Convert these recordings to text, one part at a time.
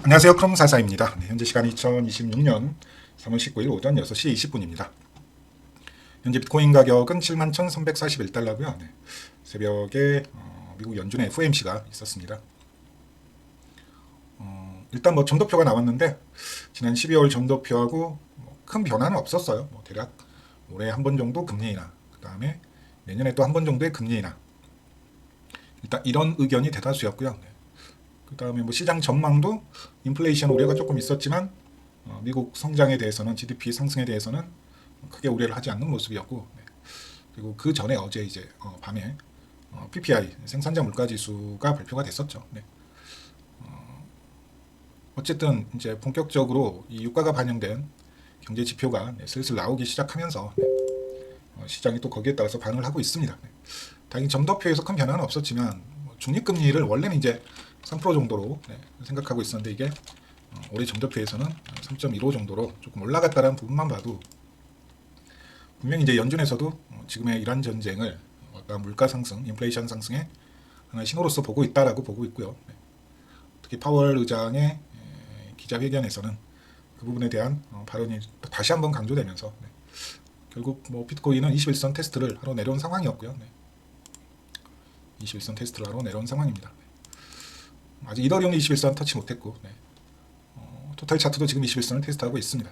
안녕하세요. 크롬사사입니다. 네, 현재 시간이 2026년 3월 19일 오전 6시 20분입니다. 현재 비트코인 가격은 71,341달러고요. 네, 새벽에 미국 연준의 FOMC가 있었습니다. 일단 뭐 점도표가 나왔는데 지난 12월 점도표하고 큰 변화는 없었어요. 대략 올해 한 번 정도 금리 인하, 그 다음에 내년에 또 한 번 정도의 금리 인하. 일단 이런 의견이 대다수였고요. 네. 그 다음에 뭐 시장 전망도 인플레이션 우려가 조금 있었지만 미국 성장에 대해서는 GDP 상승에 대해서는 크게 우려를 하지 않는 모습이었고, 네. 그리고 그 전에 어제 이제 밤에 PPI 생산자 물가지수가 발표가 됐었죠. 네. 어쨌든 이제 본격적으로 이 유가가 반영된 경제 지표가 슬슬 나오기 시작하면서 시장이 또 거기에 따라서 반응을 하고 있습니다. 네. 다행히 점도표에서 큰 변화는 없었지만 중립금리를 원래는 이제 3% 정도로 생각하고 있었는데 이게 올해 점도표에서는 3.15 정도로 조금 올라갔다는 부분만 봐도 분명히 이제 연준에서도 지금의 이란 전쟁을 물가 상승, 인플레이션 상승의 하나의 신호로서 보고 있다라고 보고 있고요. 특히 파월 의장의 기자회견에서는 그 부분에 대한 발언이 다시 한번 강조되면서 결국 뭐 비트코인은 21선 테스트를 하러 내려온 상황이었고요. 21선 테스트를 하러 내려온 상황입니다. 아직 이더리움은 21선 터치 못했고, 토탈 차트도 지금 21선을 테스트하고 있습니다.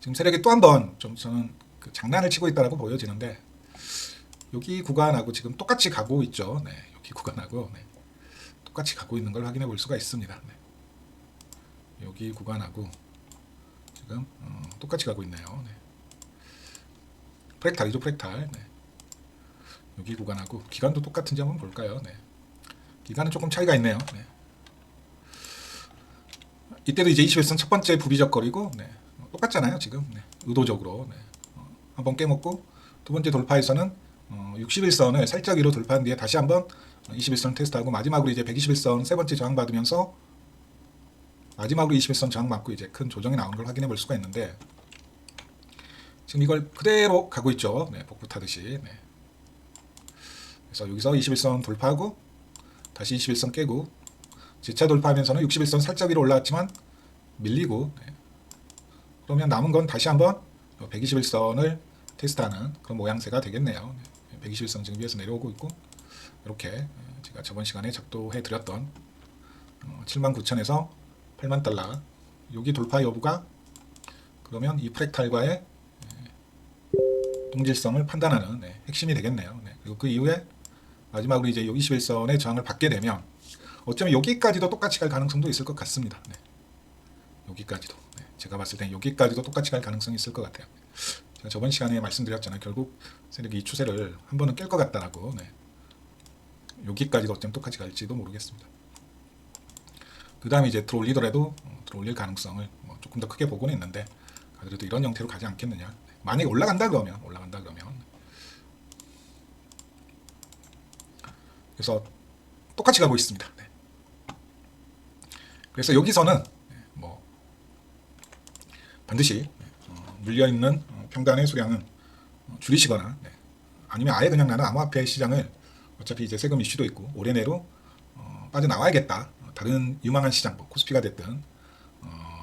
지금 세력이 또 한 번 좀 저는 그 장난을 치고 있다라고 보여지는데 여기 구간하고 지금 똑같이 가고 있죠. 여기 구간하고 똑같이 가고 있는 걸 확인해 볼 수가 있습니다. 여기 구간하고 지금 똑같이 가고 있네요. 프랙탈이죠, 프랙탈. 여기 구간하고 기간도 똑같은지 한번 볼까요? 기간은 조금 차이가 있네요. 이때도 이제 21선 첫 번째 부비적거리고 똑같잖아요. 지금 의도적으로 한번 깨먹고 두 번째 돌파에서는 61선을 살짝 위로 돌파한 뒤에 다시 한번 21선 테스트하고 마지막으로 이제 121선 세 번째 저항 받으면서 마지막으로 21선 저항 맞고 이제 큰 조정이 나오는 걸 확인해 볼 수가 있는데 지금 이걸 그대로 가고 있죠. 복부 타듯이. 그래서 여기서 21선 돌파하고 다시 21선 깨고 재차 돌파하면서는 61선 살짝 위로 올라왔지만 밀리고 그러면 남은 건 다시 한번 121선을 테스트하는 그런 모양새가 되겠네요. 121선 지금 위에서 내려오고 있고 이렇게 제가 저번 시간에 작도해 드렸던 79,000에서 8만 달러 여기 돌파 여부가 그러면 이 프랙탈과의 동질성을 판단하는 핵심이 되겠네요. 그리고 그 이후에 마지막으로 이제 21선의 저항을 받게 되면 어쩌면 여기까지도 똑같이 갈 가능성도 있을 것 같습니다. 여기까지도 제가 봤을 때 여기까지도 똑같이 갈 가능성이 있을 것 같아요. 제가 저번 시간에 말씀드렸잖아요. 결국 세력이 이 추세를 한 번은 깰 것 같다라고. 여기까지도 어쩌면 똑같이 갈지도 모르겠습니다. 그 다음에 이제 들어올리더라도 들어올릴 가능성을 조금 더 크게 보고는 있는데 그래도 이런 형태로 가지 않겠느냐. 만약에 올라간다 그러면 그래서 똑같이 가고 있습니다. 그래서 여기서는 뭐 반드시 물려있는 평단의 수량은 줄이시거나 아니면 아예 그냥 나는 암호화폐 시장을 어차피 이제 세금 이슈도 있고 올해 내로 빠져나와야겠다. 다른 유망한 시장, 뭐 코스피가 됐든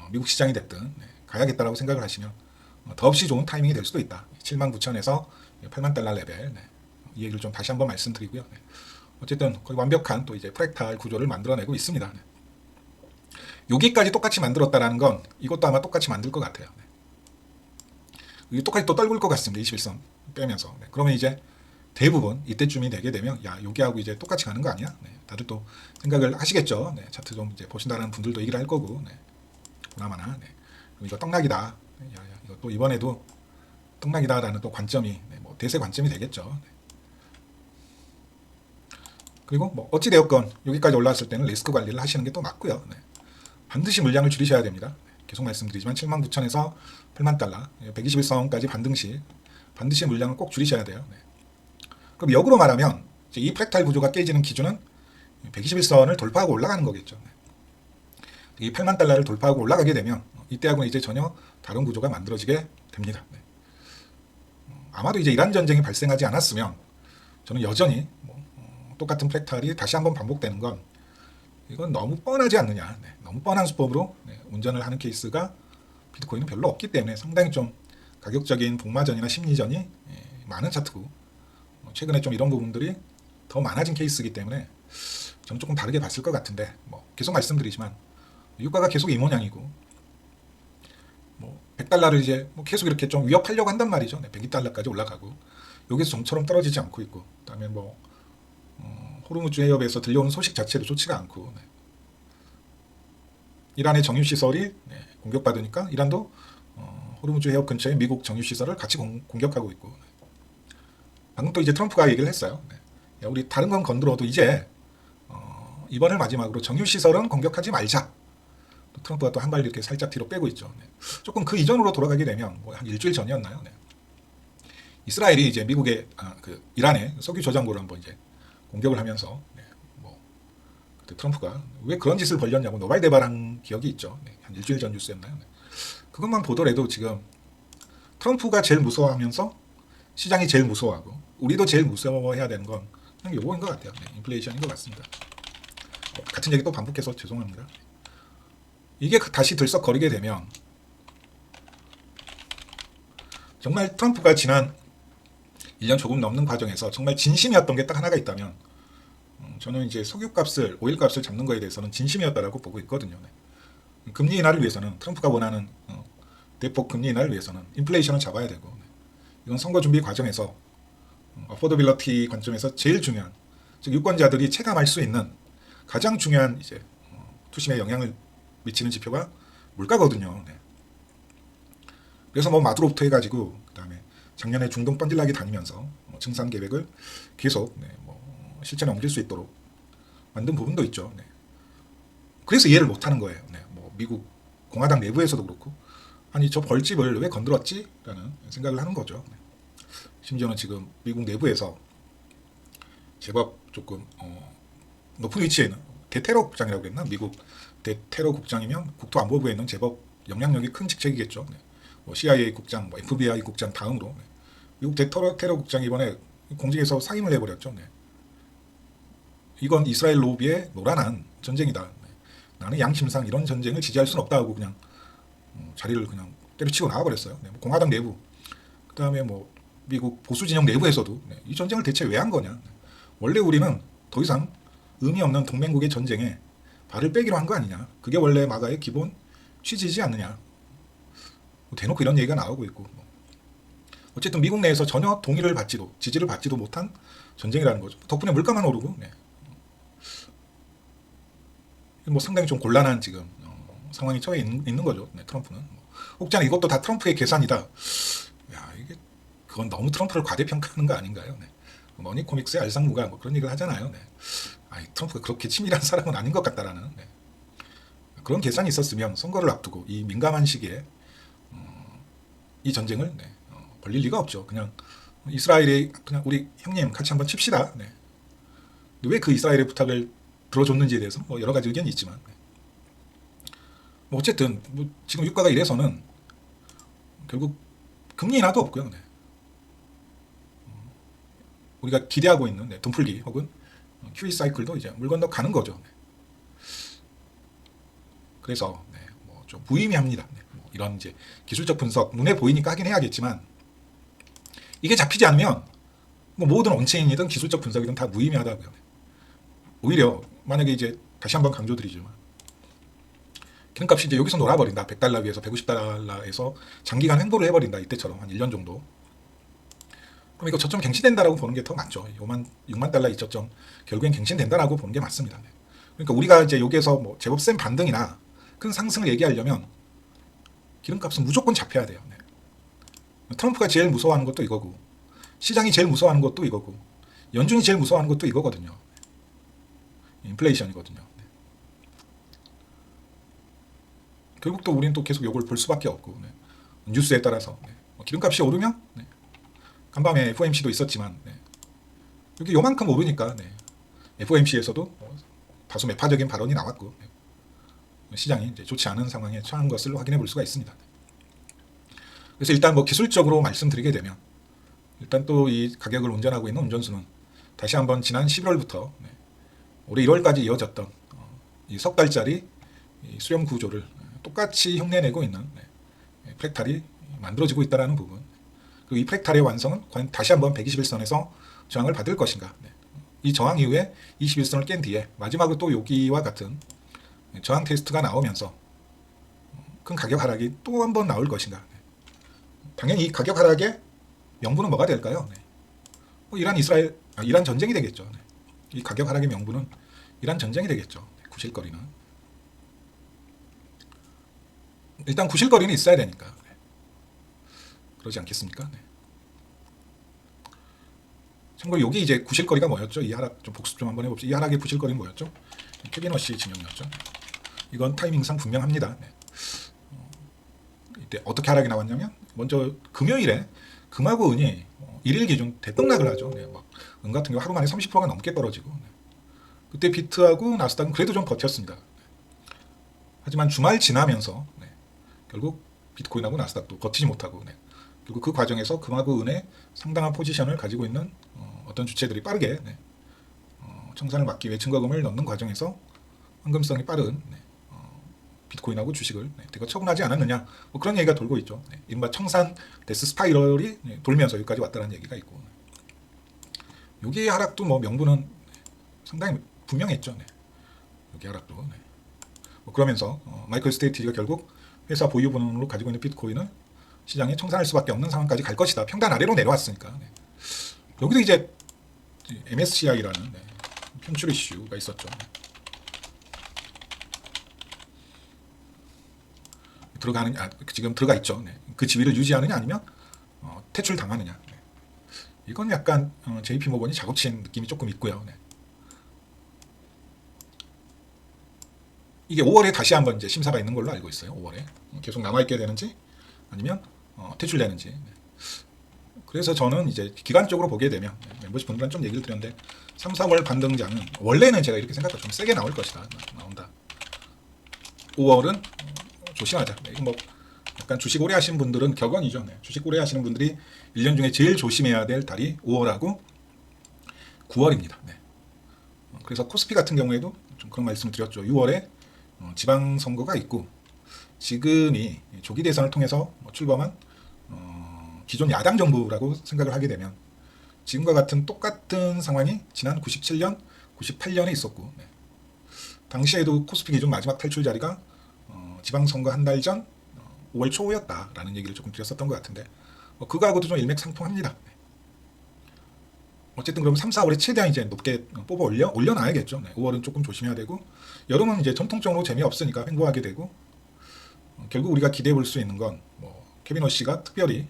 미국 시장이 됐든 가야겠다라고 생각을 하시면 더없이 좋은 타이밍이 될 수도 있다. 79,000에서 8만 달러 레벨. 이 얘기를 좀 다시 한번 말씀드리고요. 어쨌든 거의 완벽한 또 이제 프랙탈 구조를 만들어내고 있습니다. 여기까지 똑같이 만들었다라는 건 이것도 아마 똑같이 만들 것 같아요. 이게 똑같이 또 떨굴 것 같습니다. 21선 빼면서. 그러면 이제 대부분 이때쯤이 되게 되면 야 여기하고 이제 똑같이 가는 거 아니야? 다들 또 생각을 하시겠죠. 차트 좀 이제 보신다는 분들도 얘기를 할 거고. 보나마나. 이거 떡락이다. 이거 또 이번에도 떡락이다라는 또 관점이 뭐 대세 관점이 되겠죠. 그리고 뭐 어찌 되었건 여기까지 올라왔을 때는 리스크 관리를 하시는 게 또 맞고요. 반드시 물량을 줄이셔야 됩니다. 계속 말씀드리지만 79,000에서 8만 달러, 121선까지 반등시 반드시 물량을 꼭 줄이셔야 돼요. 그럼 역으로 말하면 이 프랙탈 구조가 깨지는 기준은 121선을 돌파하고 올라가는 거겠죠. 이 8만 달러를 돌파하고 올라가게 되면 이때하고는 이제 전혀 다른 구조가 만들어지게 됩니다. 아마도 이제 이란 전쟁이 발생하지 않았으면 저는 여전히 똑같은 프랙탈이 다시 한번 반복되는 건 이건 너무 뻔하지 않느냐. 네, 너무 뻔한 수법으로 네, 운전을 하는 케이스가 비트코인은 별로 없기 때문에 상당히 좀 가격적인 복마전이나 심리전이 많은 차트고 최근에 좀 이런 부분들이 더 많아진 케이스이기 때문에 저는 조금 다르게 봤을 것 같은데 뭐 계속 말씀드리지만 유가가 계속 이 모양이고 뭐 100달러를 이제 뭐 계속 이렇게 좀 위협하려고 한단 말이죠. 네, 102달러까지 올라가고 여기서 좀처럼 떨어지지 않고 있고 그다음에 뭐 호르무즈 해협에서 들려오는 소식 자체도 좋지가 않고 네. 이란의 정유시설이 네, 공격받으니까 이란도 호르무즈 해협 근처에 미국 정유시설을 같이 공격하고 있고 네. 방금 또 이제 트럼프가 얘기를 했어요. 네. 야, 우리 다른 건 건드려도 이제 이번을 마지막으로 정유시설은 공격하지 말자. 또 트럼프가 또 한 발 이렇게 살짝 뒤로 빼고 있죠. 네. 조금 그 이전으로 돌아가게 되면 뭐 한 일주일 전이었나요? 네. 이스라엘이 이제 미국의 그 이란의 석유 저장고를 한번 이제 공격을 하면서 네, 뭐 그때 트럼프가 왜 그런 짓을 벌였냐고 노발대발한 기억이 있죠. 네, 한 일주일 전 뉴스였나요? 네. 그것만 보더라도 지금 트럼프가 제일 무서워하면서 시장이 제일 무서워하고 우리도 제일 무서워해야 되는 건 그냥 요거인 것 같아요. 네, 인플레이션인 것 같습니다. 같은 얘기 또 반복해서 죄송합니다. 이게 다시 들썩거리게 되면 정말 트럼프가 지난 1년 조금 넘는 과정에서 정말 진심이었던 게 딱 하나가 있다면 저는 이제 석유값을 오일값을 잡는 거에 대해서는 진심이었다라고 보고 있거든요. 네. 금리 인하를 위해서는 트럼프가 원하는 대폭 금리 인하를 위해서는 인플레이션을 잡아야 되고 네. 이건 선거 준비 과정에서 어포더빌러티 관점에서 제일 중요한 즉 유권자들이 체감할 수 있는 가장 중요한 이제 투심에 영향을 미치는 지표가 물가거든요. 네. 그래서 뭐 마두로부터 해가지고 그다음에 작년에 중동 뻔질나게 다니면서 증산 계획을 계속 네, 뭐 실천에 옮길 수 있도록 만든 부분도 있죠. 네. 그래서 이해를 못하는 거예요. 네. 뭐 미국 공화당 내부에서도 그렇고 아니 저 벌집을 왜 건드렸지? 라는 생각을 하는 거죠. 네. 심지어는 지금 미국 내부에서 제법 조금 높은 위치에 있는 대테러 국장이라고 그랬나? 미국 대테러 국장이면 국토안보부에 있는 제법 영향력이 큰 직책이겠죠. 네. 뭐 CIA 국장, 뭐 FBI 국장 다음으로 네. 미국 대테러 국장이 이번에 공직에서 사임을 해버렸죠. 네. 이건 이스라엘 로비의 노란한 전쟁이다. 네. 나는 양심상 이런 전쟁을 지지할 수는 없다 하고 그냥 자리를 그냥 때려치고 나와버렸어요. 네. 뭐 공화당 내부, 그 다음에 뭐 미국 보수 진영 내부에서도 네. 이 전쟁을 대체 왜 한 거냐. 네. 원래 우리는 더 이상 의미 없는 동맹국의 전쟁에 발을 빼기로 한 거 아니냐. 그게 원래 마가의 기본 취지지 않느냐. 뭐 대놓고 이런 얘기가 나오고 있고 어쨌든 미국 내에서 전혀 동의를 받지도 지지를 받지도 못한 전쟁이라는 거죠. 덕분에 물가만 오르고 네. 뭐 상당히 좀 곤란한 지금 상황에 처해 있는 거죠. 네, 트럼프는 혹자는 이것도 다 트럼프의 계산이다. 야 이게 그건 너무 트럼프를 과대평가하는 거 아닌가요? 네. 머니코믹스의 알상무가 뭐 그런 얘기를 하잖아요. 네. 아니, 트럼프가 그렇게 치밀한 사람은 아닌 것 같다라는 네. 그런 계산이 있었으면 선거를 앞두고 이 민감한 시기에 이 전쟁을 네, 벌릴 리가 없죠. 그냥 이스라엘이 그냥 우리 형님 같이 한번 칩시다. 네. 왜 그 이스라엘의 부탁을 들어줬는지에 대해서 뭐 여러 가지 의견이 있지만 네. 뭐 어쨌든 뭐 지금 유가가 이래서는 결국 금리 인하도 없고요. 네. 우리가 기대하고 있는 네, 돈풀기 혹은 QE 사이클도 이제 물 건너 가는 거죠. 네. 그래서 네, 뭐 좀 무의미합니다. 네. 뭐 이런 이제 기술적 분석 눈에 보이니까 하긴 해야겠지만 이게 잡히지 않으면 뭐 모든 온체인이든 기술적 분석이든 다 무의미하다고요. 오히려 만약에 이제 다시 한번 강조드리지만 기름값이 이제 여기서 놀아버린다. 100달러 위에서 150달러에서 장기간 횡보를 해버린다. 이때처럼 한 1년 정도. 그럼 이거 저점 갱신된다라고 보는 게 더 맞죠. 6만 달러 이 저점 결국엔 갱신된다라고 보는 게 맞습니다. 그러니까 우리가 이제 여기에서 뭐 제법 센 반등이나 큰 상승을 얘기하려면 기름값은 무조건 잡혀야 돼요. 네. 트럼프가 제일 무서워하는 것도 이거고 시장이 제일 무서워하는 것도 이거고 연준이 제일 무서워하는 것도 이거거든요. 인플레이션이거든요. 네. 결국 또 우리는 또 계속 이걸 볼 수밖에 없고 네. 뉴스에 따라서 네. 기름값이 오르면 네. 간밤에 FOMC도 있었지만 네. 이렇게 요만큼 오르니까 네. FOMC에서도 다소 매파적인 발언이 나왔고 네. 시장이 이제 좋지 않은 상황에 처한 것을 확인해 볼 수가 있습니다. 그래서 일단 뭐 기술적으로 말씀드리게 되면 일단 또 이 가격을 운전하고 있는 운전수는 다시 한번 지난 11월부터 네. 올해 1월까지 이어졌던 이 석 달짜리 이 수렴 구조를 똑같이 흉내내고 있는 프랙탈이 만들어지고 있다는 부분. 그리고 이 프랙탈의 완성은 과연 다시 한번 121선에서 저항을 받을 것인가. 이 저항 이후에 21선을 깬 뒤에 마지막으로 또 여기와 같은 저항 테스트가 나오면서 큰 가격 하락이 또 한 번 나올 것인가. 당연히 이 가격 하락의 명분은 뭐가 될까요? 뭐 이란 전쟁이 되겠죠. 이 가격 하락의 명분은 이란 전쟁이 되겠죠. 구실거리는. 일단 구실거리는 있어야 되니까. 그러지 않겠습니까? 참고로 여기 이제 구실거리가 뭐였죠? 이 하락 좀 복습 좀 한번 해봅시다. 이 하락의 구실거리는 뭐였죠? 캐비너시 진영이었죠. 이건 타이밍상 분명합니다. 이때 어떻게 하락이 나왔냐면 먼저 금요일에 금하고 은이 일일 기준 대폭락을 하죠. 은 같은 경우 하루 만에 30%가 넘게 떨어지고 그때 비트하고 나스닥은 그래도 좀 버텼습니다. 하지만 주말 지나면서 결국 비트코인하고 나스닥도 버티지 못하고 결국 그 과정에서 금하고 은의 상당한 포지션을 가지고 있는 어떤 주체들이 빠르게 청산을 막기 위해 증거금을 넣는 과정에서 황금성이 빠른 비트코인하고 주식을 대거 처분하지 않았느냐 뭐 그런 얘기가 돌고 있죠. 이른바 청산 데스 스파이럴이 돌면서 여기까지 왔다는 얘기가 있고 여기의 하락도 뭐 명분은 상당히 분명했죠. 여기 하락도 뭐 그러면서 마이클 스테이티가 결국 회사 보유분으로 가지고 있는 비트코인을 시장에 청산할 수밖에 없는 상황까지 갈 것이다. 평단 아래로 내려왔으니까. 여기도 이제 MSCI라는 편출 이슈가 있었죠. 지금 들어가 있죠. 그 지위를 유지하느냐 아니면 퇴출 당하느냐. 이건 약간 JP 모건이 작업친 느낌이 조금 있고요. 이게 5월에 다시 한번 이제 심사가 있는 걸로 알고 있어요. 5월에 계속 남아있게 되는지 아니면 퇴출되는지. 그래서 저는 이제 기간적으로 보게 되면 멤버십 분들은 좀 얘기를 드렸는데 3, 4월 반등장은 원래는 제가 이렇게 생각했죠. 좀 세게 나올 것이다. 나온다. 5월은 조심하자. 이거 뭐 약간 주식 오래 하시는 분들은 격언이죠. 주식 오래 하시는 분들이 1년 중에 제일 조심해야 될 달이 5월하고 9월입니다. 그래서 코스피 같은 경우에도 좀 그런 말씀을 드렸죠. 6월에 지방선거가 있고 지금이 조기 대선을 통해서 출범한 기존 야당 정부라고 생각을 하게 되면 지금과 같은 똑같은 상황이 지난 97년, 98년에 있었고 당시에도 코스피 기준 마지막 탈출 자리가 지방선거 한 달 전 5월 초였다라는 얘기를 조금 드렸었던 것 같은데 그거하고도 좀 일맥상통합니다. 어쨌든 그럼 3, 4월에 최대한 이제 높게 뽑아 올려놔야겠죠. 5월은 조금 조심해야 되고 여름은 이제 전통적으로 재미없으니까 횡보하게 되고 결국 우리가 기대해 볼 수 있는 건 뭐 케빈 씨가 특별히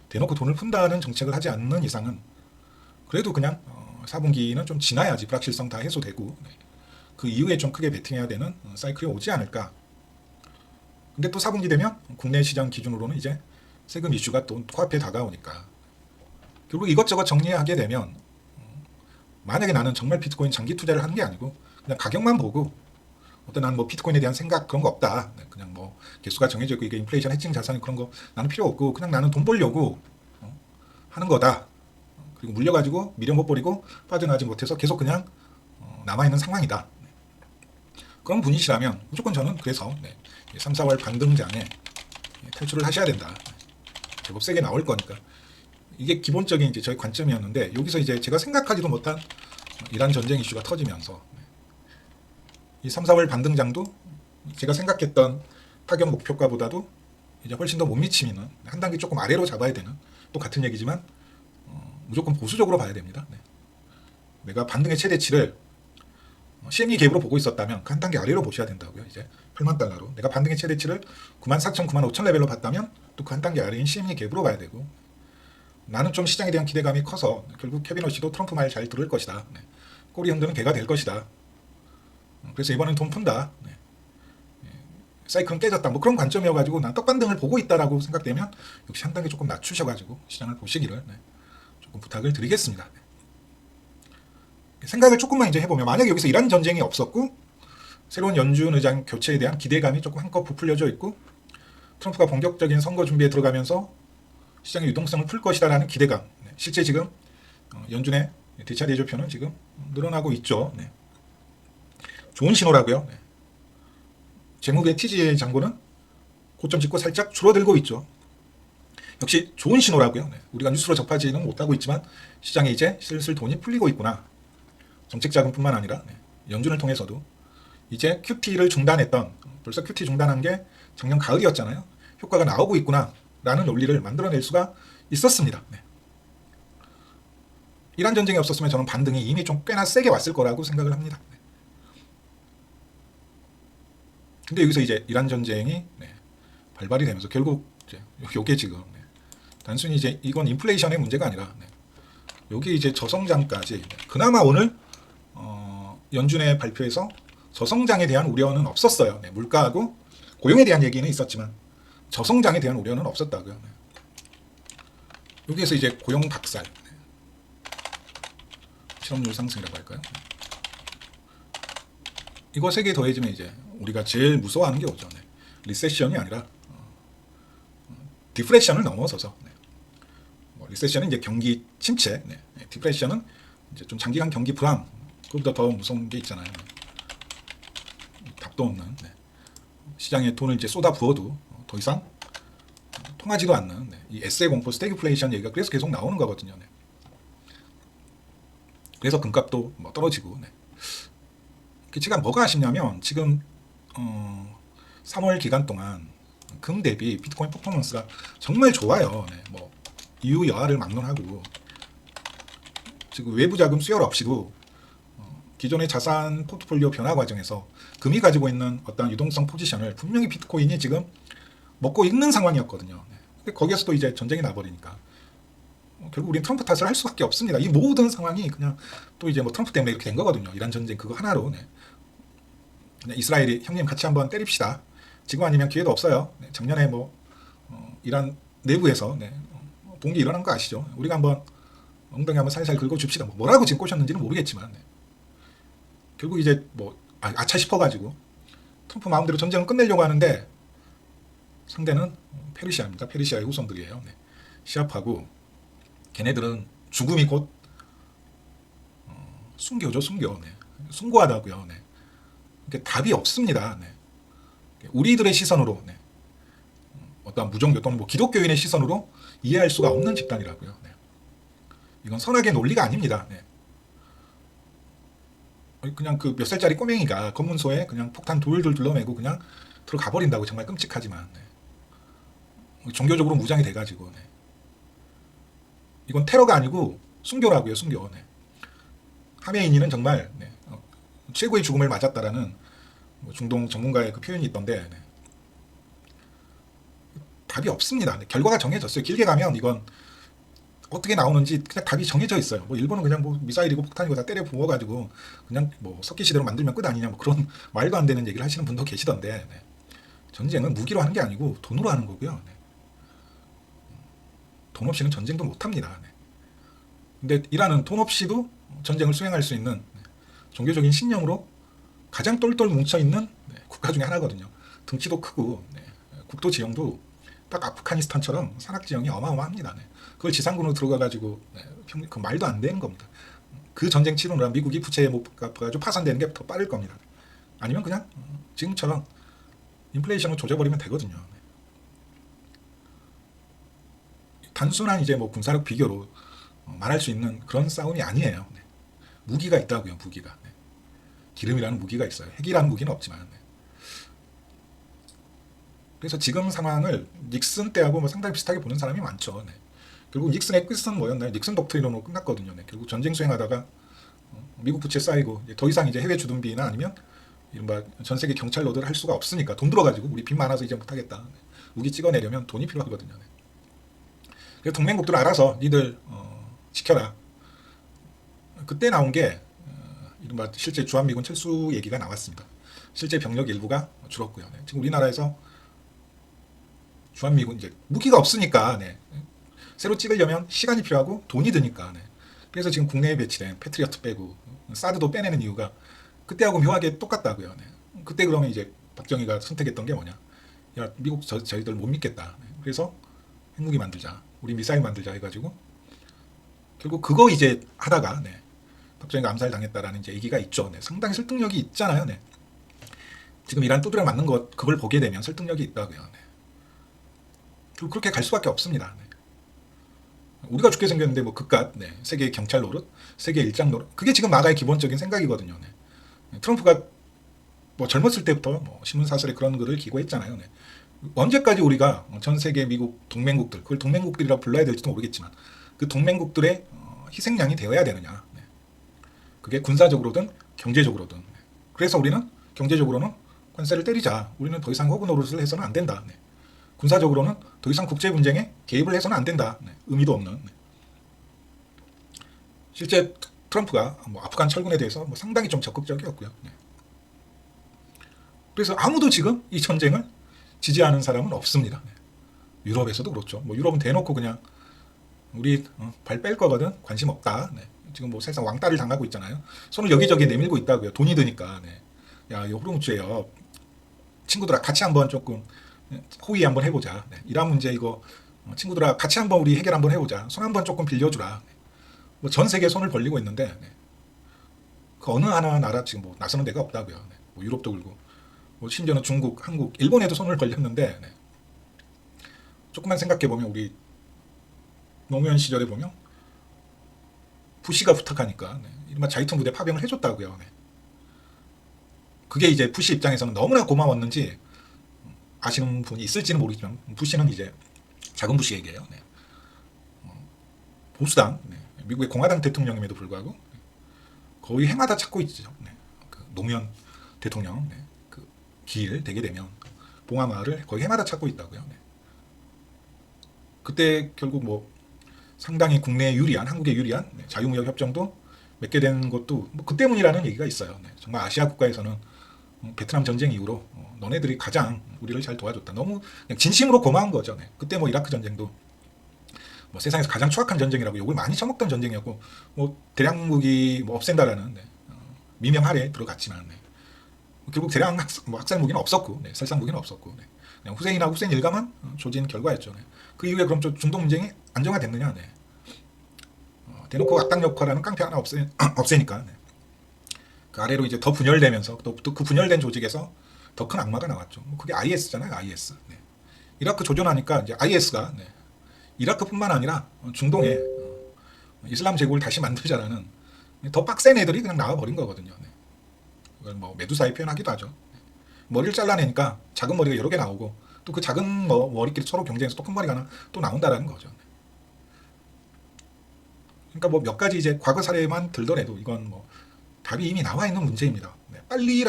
대놓고 돈을 푼다는 정책을 하지 않는 이상은 그래도 그냥 4분기는 좀 지나야지 불확실성 다 해소되고 그 이후에 좀 크게 베팅해야 되는 사이클이 오지 않을까. 근데 또 4분기 되면 국내 시장 기준으로는 이제 세금 이슈가 또 코앞에 다가오니까 결국 이것저것 정리하게 되면 만약에 나는 정말 비트코인 장기 투자를 하는 게 아니고 그냥 가격만 보고 나는 뭐 비트코인에 대한 생각 그런 거 없다. 그냥 뭐 개수가 정해져 있고 이게 인플레이션 해칭 자산 그런 거 나는 필요 없고 그냥 나는 돈 벌려고 하는 거다. 그리고 물려가지고 미련 못 버리고 빠져나가지 못해서 계속 그냥 남아있는 상황이다. 그런 분이시라면 무조건 저는 그래서 3, 4월 반등장에 탈출을 하셔야 된다. 제법 세게 나올 거니까. 이게 기본적인 이제 저희 관점이었는데 여기서 이제 제가 생각하지도 못한 이란 전쟁 이슈가 터지면서 이 3, 4월 반등장도 제가 생각했던 타격 목표가보다도 이제 훨씬 더 못 미치면 한 단계 조금 아래로 잡아야 되는 또 같은 얘기지만 무조건 보수적으로 봐야 됩니다. 내가 반등의 최대치를 CME 갭으로 보고 있었다면 그 한 단계 아래로 보셔야 된다고요. 이제 8만 달러로 내가 반등의 최대치를 94,000, 95,000 레벨로 봤다면 또 그 한 단계 아래인 CME 갭으로 봐야 되고 나는 좀 시장에 대한 기대감이 커서 결국 케빈 씨도 트럼프 말 잘 들을 것이다. 꼬리 흔드는 개가 될 것이다. 그래서 이번엔 돈 푼다. 사이클은 깨졌다. 뭐 그런 관점이어가지고 난 떡반등을 보고 있다라고 생각되면 역시 한 단계 조금 낮추셔가지고 시장을 보시기를 조금 부탁을 드리겠습니다. 생각을 조금만 이제 해보면 만약에 여기서 이란 전쟁이 없었고 새로운 연준 의장 교체에 대한 기대감이 조금 한껏 부풀려져 있고 트럼프가 본격적인 선거 준비에 들어가면서 시장의 유동성을 풀 것이다라는 기대감. 실제 지금 연준의 대차 대조표는 지금 늘어나고 있죠. 좋은 신호라고요. 재무부의 TGA 잔고는 고점 찍고 살짝 줄어들고 있죠. 역시 좋은 신호라고요. 네. 우리가 뉴스로 접하지는 못하고 있지만 시장에 이제 슬슬 돈이 풀리고 있구나. 정책자금뿐만 아니라 연준을 통해서도 이제 QT를 중단했던, 벌써 QT 중단한 게 작년 가을이었잖아요. 효과가 나오고 있구나 라는 논리를 만들어낼 수가 있었습니다. 이란 전쟁이 없었으면 저는 반등이 이미 좀 꽤나 세게 왔을 거라고 생각을 합니다. 근데 여기서 이제 이란 전쟁이 발발이 되면서 결국 요게 지금 단순히 이제 이건 인플레이션의 문제가 아니라 여기 이제 저성장까지, 그나마 오늘 연준의 발표에서 저성장에 대한 우려는 없었어요. 물가하고 고용에 대한 얘기는 있었지만 저성장에 대한 우려는 없었다고요. 여기에서 이제 고용 박살, 실업률 상승이라고 할까요? 이거 세 개 더해지면 이제 우리가 제일 무서워하는 게 오죠. 리세션이 아니라 디프레션을 넘어서서, 리세션은 이제 경기 침체, 디프레션은 이제 좀 장기간 경기 불황, 그보다 더 무서운 게 있잖아요. 답도 없는, 시장에 돈을 이제 쏟아 부어도 더 이상 통하지도 않는 이 에세이 공포, 스태그플레이션 얘기가 그래서 계속 나오는 거거든요. 그래서 금값도 뭐 떨어지고. 제가 뭐가 아쉽냐면 지금 3월 기간 동안 금 대비 비트코인 퍼포먼스가 정말 좋아요. 뭐 이유 여하를 막론하고 지금 외부 자금 수혈 없이도 기존의 자산 포트폴리오 변화 과정에서 금이 가지고 있는 어떤 유동성 포지션을 분명히 비트코인이 지금 먹고 있는 상황이었거든요. 근데 거기에서도 이제 전쟁이 나버리니까 결국 우리는 트럼프 탓을 할 수밖에 없습니다. 이 모든 상황이 그냥 또 이제 뭐 트럼프 때문에 이렇게 된 거거든요. 이란 전쟁 그거 하나로. 그냥 이스라엘이 형님 같이 한번 때립시다. 지금 아니면 기회도 없어요. 작년에 뭐 이란 내부에서 동기 일어난 거 아시죠? 우리가 한번 엉덩이 한번 살살 긁어 줍시다. 뭐라고 지금 꼬셨는지는 모르겠지만 결국 이제 뭐 아차 싶어가지고 트럼프 마음대로 전쟁을 끝내려고 하는데 상대는 페르시아입니다. 페르시아의 후손들이에요. 시합하고 걔네들은 죽음이 곧 순교죠. 순교. 숭고하다고요. 그러니까 답이 없습니다. 우리들의 시선으로 어떤 무종교 또는 뭐 기독교인의 시선으로 이해할 수가 없는 집단이라고요. 이건 선악의 논리가 아닙니다. 그냥 그 몇 살짜리 꼬맹이가 검문소에 그냥 폭탄 돌돌 둘러매고 그냥 들어가 버린다고. 정말 끔찍하지만 종교적으로 무장이 돼가지고 이건 테러가 아니고 순교라고요. 순교. 하메이니는 정말 최고의 죽음을 맞았다라는 중동 전문가의 그 표현이 있던데 답이 없습니다. 결과가 정해졌어요. 길게 가면 이건 어떻게 나오는지 그냥 답이 정해져 있어요. 뭐 일본은 그냥 뭐 미사일이고 폭탄이고 다 때려 부어가지고 그냥 뭐 석기 시대로 만들면 끝 아니냐 뭐 그런 말도 안 되는 얘기를 하시는 분도 계시던데 전쟁은 무기로 하는 게 아니고 돈으로 하는 거고요. 돈 없이는 전쟁도 못 합니다. 근데 이란은 돈 없이도 전쟁을 수행할 수 있는 종교적인 신념으로 가장 똘똘 뭉쳐있는 국가 중에 하나거든요. 등치도 크고 국토 지형도 딱 아프가니스탄처럼 산악 지형이 어마어마합니다. 그걸 지상군으로 들어가가지고 그 말도 안 되는 겁니다. 그 전쟁 치르느라 미국이 부채에 못 갚아가지고 파산되는 게 더 빠를 겁니다. 아니면 그냥 지금처럼 인플레이션을 조져버리면 되거든요. 단순한 이제 뭐 군사력 비교로 말할 수 있는 그런 싸움이 아니에요. 무기가 있다고요. 무기가. 기름이라는 무기가 있어요. 핵이라는 무기는 없지만. 그래서 지금 상황을 닉슨 때하고 뭐 상당히 비슷하게 보는 사람이 많죠. 결국 닉슨의 끝은 뭐였나요? 닉슨 독트린으로 끝났거든요. 결국 전쟁 수행하다가 미국 부채 쌓이고 더 이상 이제 해외 주둔비나 아니면 이른바 전 세계 경찰로들 할 수가 없으니까 돈 들어가지고 우리 빚 많아서 이제 못하겠다. 무기 찍어내려면 돈이 필요하거든요. 그래서 동맹국들 알아서 니들 지켜라. 그때 나온 게 이른바 실제 주한미군 철수 얘기가 나왔습니다. 실제 병력 일부가 줄었고요. 지금 우리나라에서 주한미군 이제 무기가 없으니까 새로 찍으려면 시간이 필요하고 돈이 드니까 그래서 지금 국내에 배치된 패트리어트 빼고 사드도 빼내는 이유가 그때하고 묘하게 똑같다고요. 그때 그러면 이제 박정희가 선택했던 게 뭐냐? 야 미국 저희들 못 믿겠다. 그래서 핵무기 만들자, 우리 미사일 만들자 해가지고 결국 그거 이제 하다가 박정희가 암살당했다라는 이제 얘기가 있죠. 상당히 설득력이 있잖아요. 지금 이란 두드려 맞는 것 그걸 보게 되면 설득력이 있다고요. 네. 그리고 그렇게 갈 수밖에 없습니다. 네. 우리가 죽게 생겼는데 뭐 그깟 네. 세계 경찰 노릇, 세계 일장 노릇 그게 지금 마가의 기본적인 생각이거든요. 네. 트럼프가 뭐 젊었을 때부터 뭐 신문사설에 그런 글을 기고했잖아요. 네. 언제까지 우리가 전 세계 미국 동맹국들 그걸 동맹국들이라 불러야 될지도 모르겠지만 그 동맹국들의 희생양이 되어야 되느냐. 네. 그게 군사적으로든 경제적으로든. 네. 그래서 우리는 경제적으로는 관세를 때리자. 우리는 더 이상 호구 노릇을 해서는 안 된다. 네. 군사적으로는 더 이상 국제 분쟁에 개입을 해서는 안 된다. 네. 의미도 없는. 네. 실제 트럼프가 뭐 아프간 철군에 대해서 뭐 상당히 좀 적극적이었고요. 네. 그래서 아무도 지금 이 전쟁을 지지하는 사람은 없습니다. 네. 유럽에서도 그렇죠. 뭐 유럽은 대놓고 그냥 우리 발 뺄 거거든 관심 없다. 네. 지금 뭐 사실상 왕따를 당하고 있잖아요. 손을 여기저기 내밀고 있다고요. 돈이 드니까. 네. 야, 이 호르무즈예요. 친구들아 같이 한번 조금 호의 한번 해보자. 네. 이란 문제 이거 친구들아 같이 한번 우리 해결 한번 해보자. 손 한번 조금 빌려주라. 네. 뭐 전 세계 손을 벌리고 있는데 네. 그 어느 하나 나라 지금 뭐 나서는 데가 없다고요. 네. 뭐 유럽도 그렇고 뭐 심지어는 중국, 한국, 일본에도 손을 벌렸는데 네. 조금만 생각해 보면 우리 노무현 시절에 보면 부시가 부탁하니까 네. 이른바 자위통 부대 파병을 해줬다고요. 네. 그게 이제 부시 입장에서는 너무나 고마웠는지 아시는 분이 있을지는 모르겠지만 부시는 이제 작은 부시 얘기예요. 네. 보수당, 네. 미국의 공화당 대통령임에도 불구하고 거의 해마다 찾고 있죠. 네. 그 노무현 대통령 네. 그 기일 되게 되면 봉하마을을 거의 해마다 찾고 있다고요. 네. 그때 결국 뭐 상당히 국내에 유리한 한국에 유리한 네. 자유무역 협정도 맺게 된 것도 뭐 그 때문이라는 얘기가 있어요. 네. 정말 아시아 국가에서는 베트남 전쟁 이후로 너네들이 가장 우리를 잘 도와줬다. 너무 그냥 진심으로 고마운 거죠. 네. 그때 뭐 이라크 전쟁도 뭐 세상에서 가장 추악한 전쟁이라고 욕을 많이 처먹던 전쟁이었고 뭐 대량무기 뭐 없앤다라는 네. 미명 아래 들어갔지만 네. 결국 대량 학살 무기는 없었고 네. 살상 무기는 없었고 네. 그냥 후세인하고 후세인 일가만 조진 결과였죠. 네. 그 이후에 그럼 좀 중동 문쟁이 안정화됐느냐? 네. 대놓고 악당 역할하는 깡패 하나 없애니까 네. 그 아래로 이제 더 분열되면서 또 그 분열된 조직에서 더 큰 악마가 나왔죠. 그게 IS잖아요, IS. 네. 이라크 조전하니까 이제 IS가 네. 이라크뿐만 아니라 중동에 이슬람 제국을 다시 만들자라는 더 빡센 애들이 그냥 나와버린 거거든요. 네. 이걸 뭐 메두사의 표현하기도 하죠. 네. 머리를 잘라내니까 작은 머리가 여러 개 나오고 또 그 작은 머리끼리 서로 경쟁해서 또 큰 머리가 하나 또 나온다라는 거죠. 네. 그러니까 뭐 몇 가지 이제 과거 사례만 들더라도 이건 뭐 답이 이미 나와 있는 문제입니다. 네. 빨리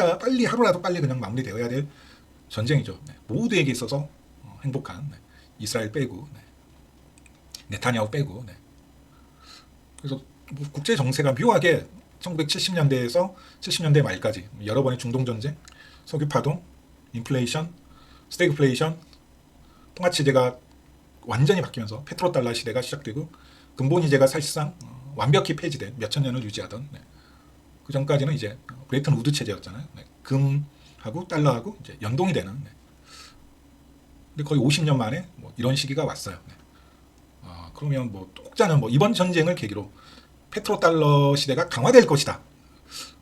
하루라도 빨리 그냥 마무리되어야 될 전쟁이죠. 네. 모두에게 있어서 행복한 네. 이스라엘 빼고 네. 네타냐후 빼고 네. 그래서 뭐 국제 정세가 묘하게 1970년대에서 70년대 말까지 여러 번의 중동 전쟁, 석유 파동, 인플레이션, 스태그플레이션, 통화 체제가 완전히 바뀌면서 페트로달러 시대가 시작되고 근본 이제가 사실상 완벽히 폐지된 몇천 년을 유지하던 네. 그 전까지는 이제 브레이튼 우드 체제였잖아요. 네. 금하고 달러하고 이제 연동이 되는. 네. 근데 거의 50년 만에 뭐 이런 시기가 왔어요. 네. 그러면 뭐 혹자는 뭐 이번 전쟁을 계기로 페트로달러 시대가 강화될 것이다.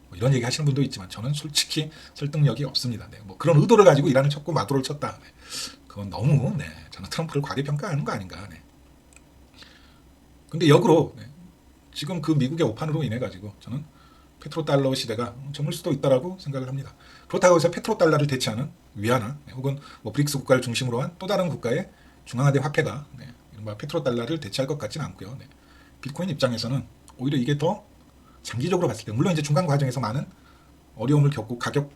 뭐 이런 얘기 하시는 분도 있지만 저는 솔직히 설득력이 없습니다. 네. 뭐 그런 의도를 가지고 이란을 쳤고 마두로를 쳤다. 네. 그건 너무 네. 저는 트럼프를 과대평가하는 거 아닌가. 네. 근데 역으로 네. 지금 그 미국의 오판으로 인해 가지고 저는 페트로달러 시대가 저물 수도 있다라고 생각을 합니다. 그렇다고 해서 페트로달러를 대체하는 위안화 네. 혹은 뭐 브릭스 국가를 중심으로 한 또 다른 국가의 중앙화된 화폐가 네. 페트로달러를 대체할 것 같지는 않고요. 네. 비트코인 입장에서는 오히려 이게 더 장기적으로 봤을 때 물론 이제 중간 과정에서 많은 어려움을 겪고 가격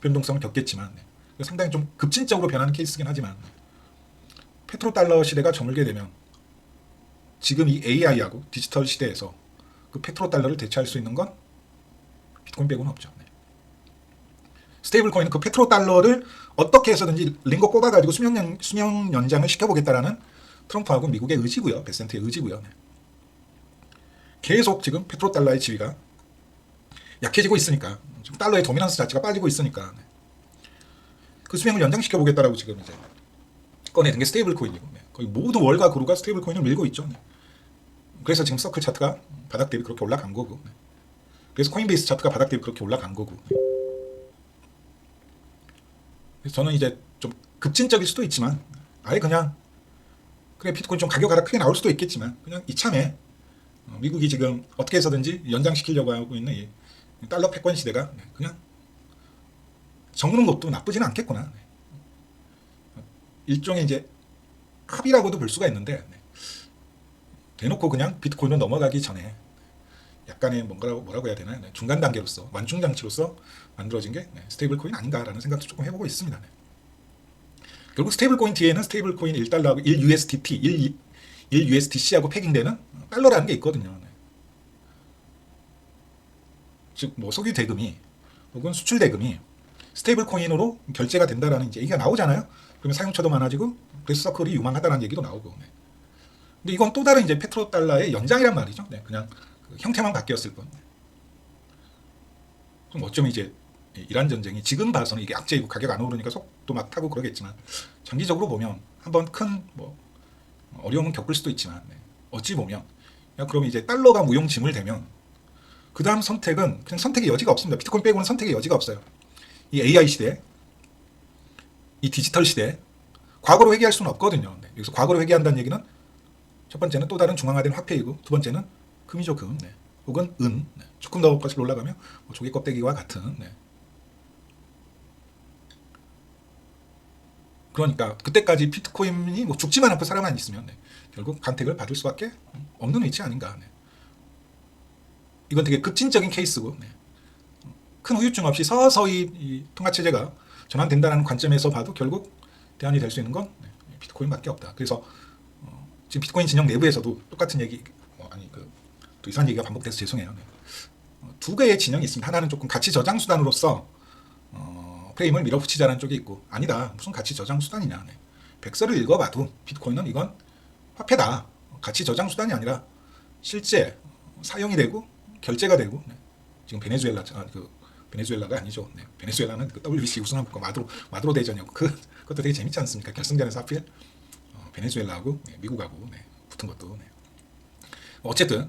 변동성을 겪겠지만 네. 상당히 좀 급진적으로 변하는 케이스긴 하지만 페트로달러 시대가 저물게 되면 지금 이 AI하고 디지털 시대에서 그 페트로달러를 대체할 수 있는 건 비트코인 빼고는 없죠. 네. 스테이블 코인은 그 페트로달러를 어떻게 해서든지 링거 꼽아가지고 수명 연장을 시켜보겠다라는 트럼프하고 미국의 의지고요. 베센트의 의지고요. 네. 계속 지금 페트로달러의 지위가 약해지고 있으니까 지금 달러의 도미넌스 자체가 빠지고 있으니까 네. 그 수명을 연장시켜보겠다라고 지금 이제 꺼내든 게 스테이블 코인이고 네. 거의 모두 월과 그루가 스테이블 코인을 밀고 있죠. 네. 그래서 지금 서클 차트가 바닥 대비 그렇게 올라간 거고 네. 그래서 코인베이스 차트가 바닥 대비 그렇게 올라간 거고 네. 그래서 저는 이제 좀 급진적일 수도 있지만 아예 그냥 그래 비트코인 좀 가격 하락 크게 나올 수도 있겠지만 그냥 이참에 미국이 지금 어떻게 해서든지 연장시키려고 하고 있는 이 달러 패권 시대가 그냥 저무는 것도 나쁘지는 않겠구나. 일종의 이제 합의라고도 볼 수가 있는데 대놓고 그냥 비트코인으로 넘어가기 전에 약간의 뭐라고 해야 되나요? 중간 단계로서 완충 장치로서 만들어진 게 스테이블 코인 아닌가라는 생각도 조금 해보고 있습니다. 결국 스테이블 코인 뒤에는 스테이블 코인 1달러하고 1USDT, 1USDC하고 패깅되는 달러라는 게 있거든요. 즉 뭐 석유 대금이 혹은 수출 대금이 스테이블 코인으로 결제가 된다라는 이제 얘기가 나오잖아요. 그러면 사용처도 많아지고 그래서 서클이 유망하다는 얘기도 나오고. 근데 이건 또 다른 이제 페트로 달러의 연장이란 말이죠. 그냥 그 형태만 바뀌었을 뿐. 좀 어쩌면 이제 이란 전쟁이 지금 봐서는 이게 악재이고 가격 안 오르니까 속도 막 타고 그러겠지만 장기적으로 보면 한번 큰 뭐 어려움은 겪을 수도 있지만 어찌 보면 야 그럼 이제 달러가 무용지물 되면 그 다음 선택은 그냥 선택의 여지가 없습니다. 비트코인 빼고는 선택의 여지가 없어요. 이 AI 시대, 이 디지털 시대, 과거로 회귀할 수는 없거든요. 여기서 과거로 회귀한다는 얘기는 첫 번째는 또 다른 중앙화된 화폐이고 두 번째는 금이죠, 금. 혹은 은. 조금 더 거슬러 올라가면 뭐 조개 껍데기와 같은. 그러니까 그때까지 비트코인이 뭐 죽지만 않고 살아만 있으면 결국 간택을 받을 수밖에 없는 위치 아닌가. 이건 되게 급진적인 케이스고 큰 후유증 없이 서서히 이 통화체제가 전환된다는 관점에서 봐도 결국 대안이 될 수 있는 건 비트코인밖에 없다. 그래서 지금 비트코인 진영 내부에서도 똑같은 얘기 또 이상한 얘기가 반복돼서 죄송해요. 두 개의 진영이 있습니다. 하나는 조금 가치 저장 수단으로서 프레임을 밀어붙이자는 쪽이 있고 아니다. 무슨 가치 저장 수단이냐. 백서를 읽어봐도 비트코인은 이건 화폐다. 가치 저장 수단이 아니라 실제 사용이 되고 결제가 되고 지금 베네수엘라가 아니죠. 베네수엘라는 그 WBC 우승하고 마두로 대전이었고 그것도 되게 재밌지 않습니까? 결승전에서 하필 베네수엘라하고 미국하고 붙은 것도 어쨌든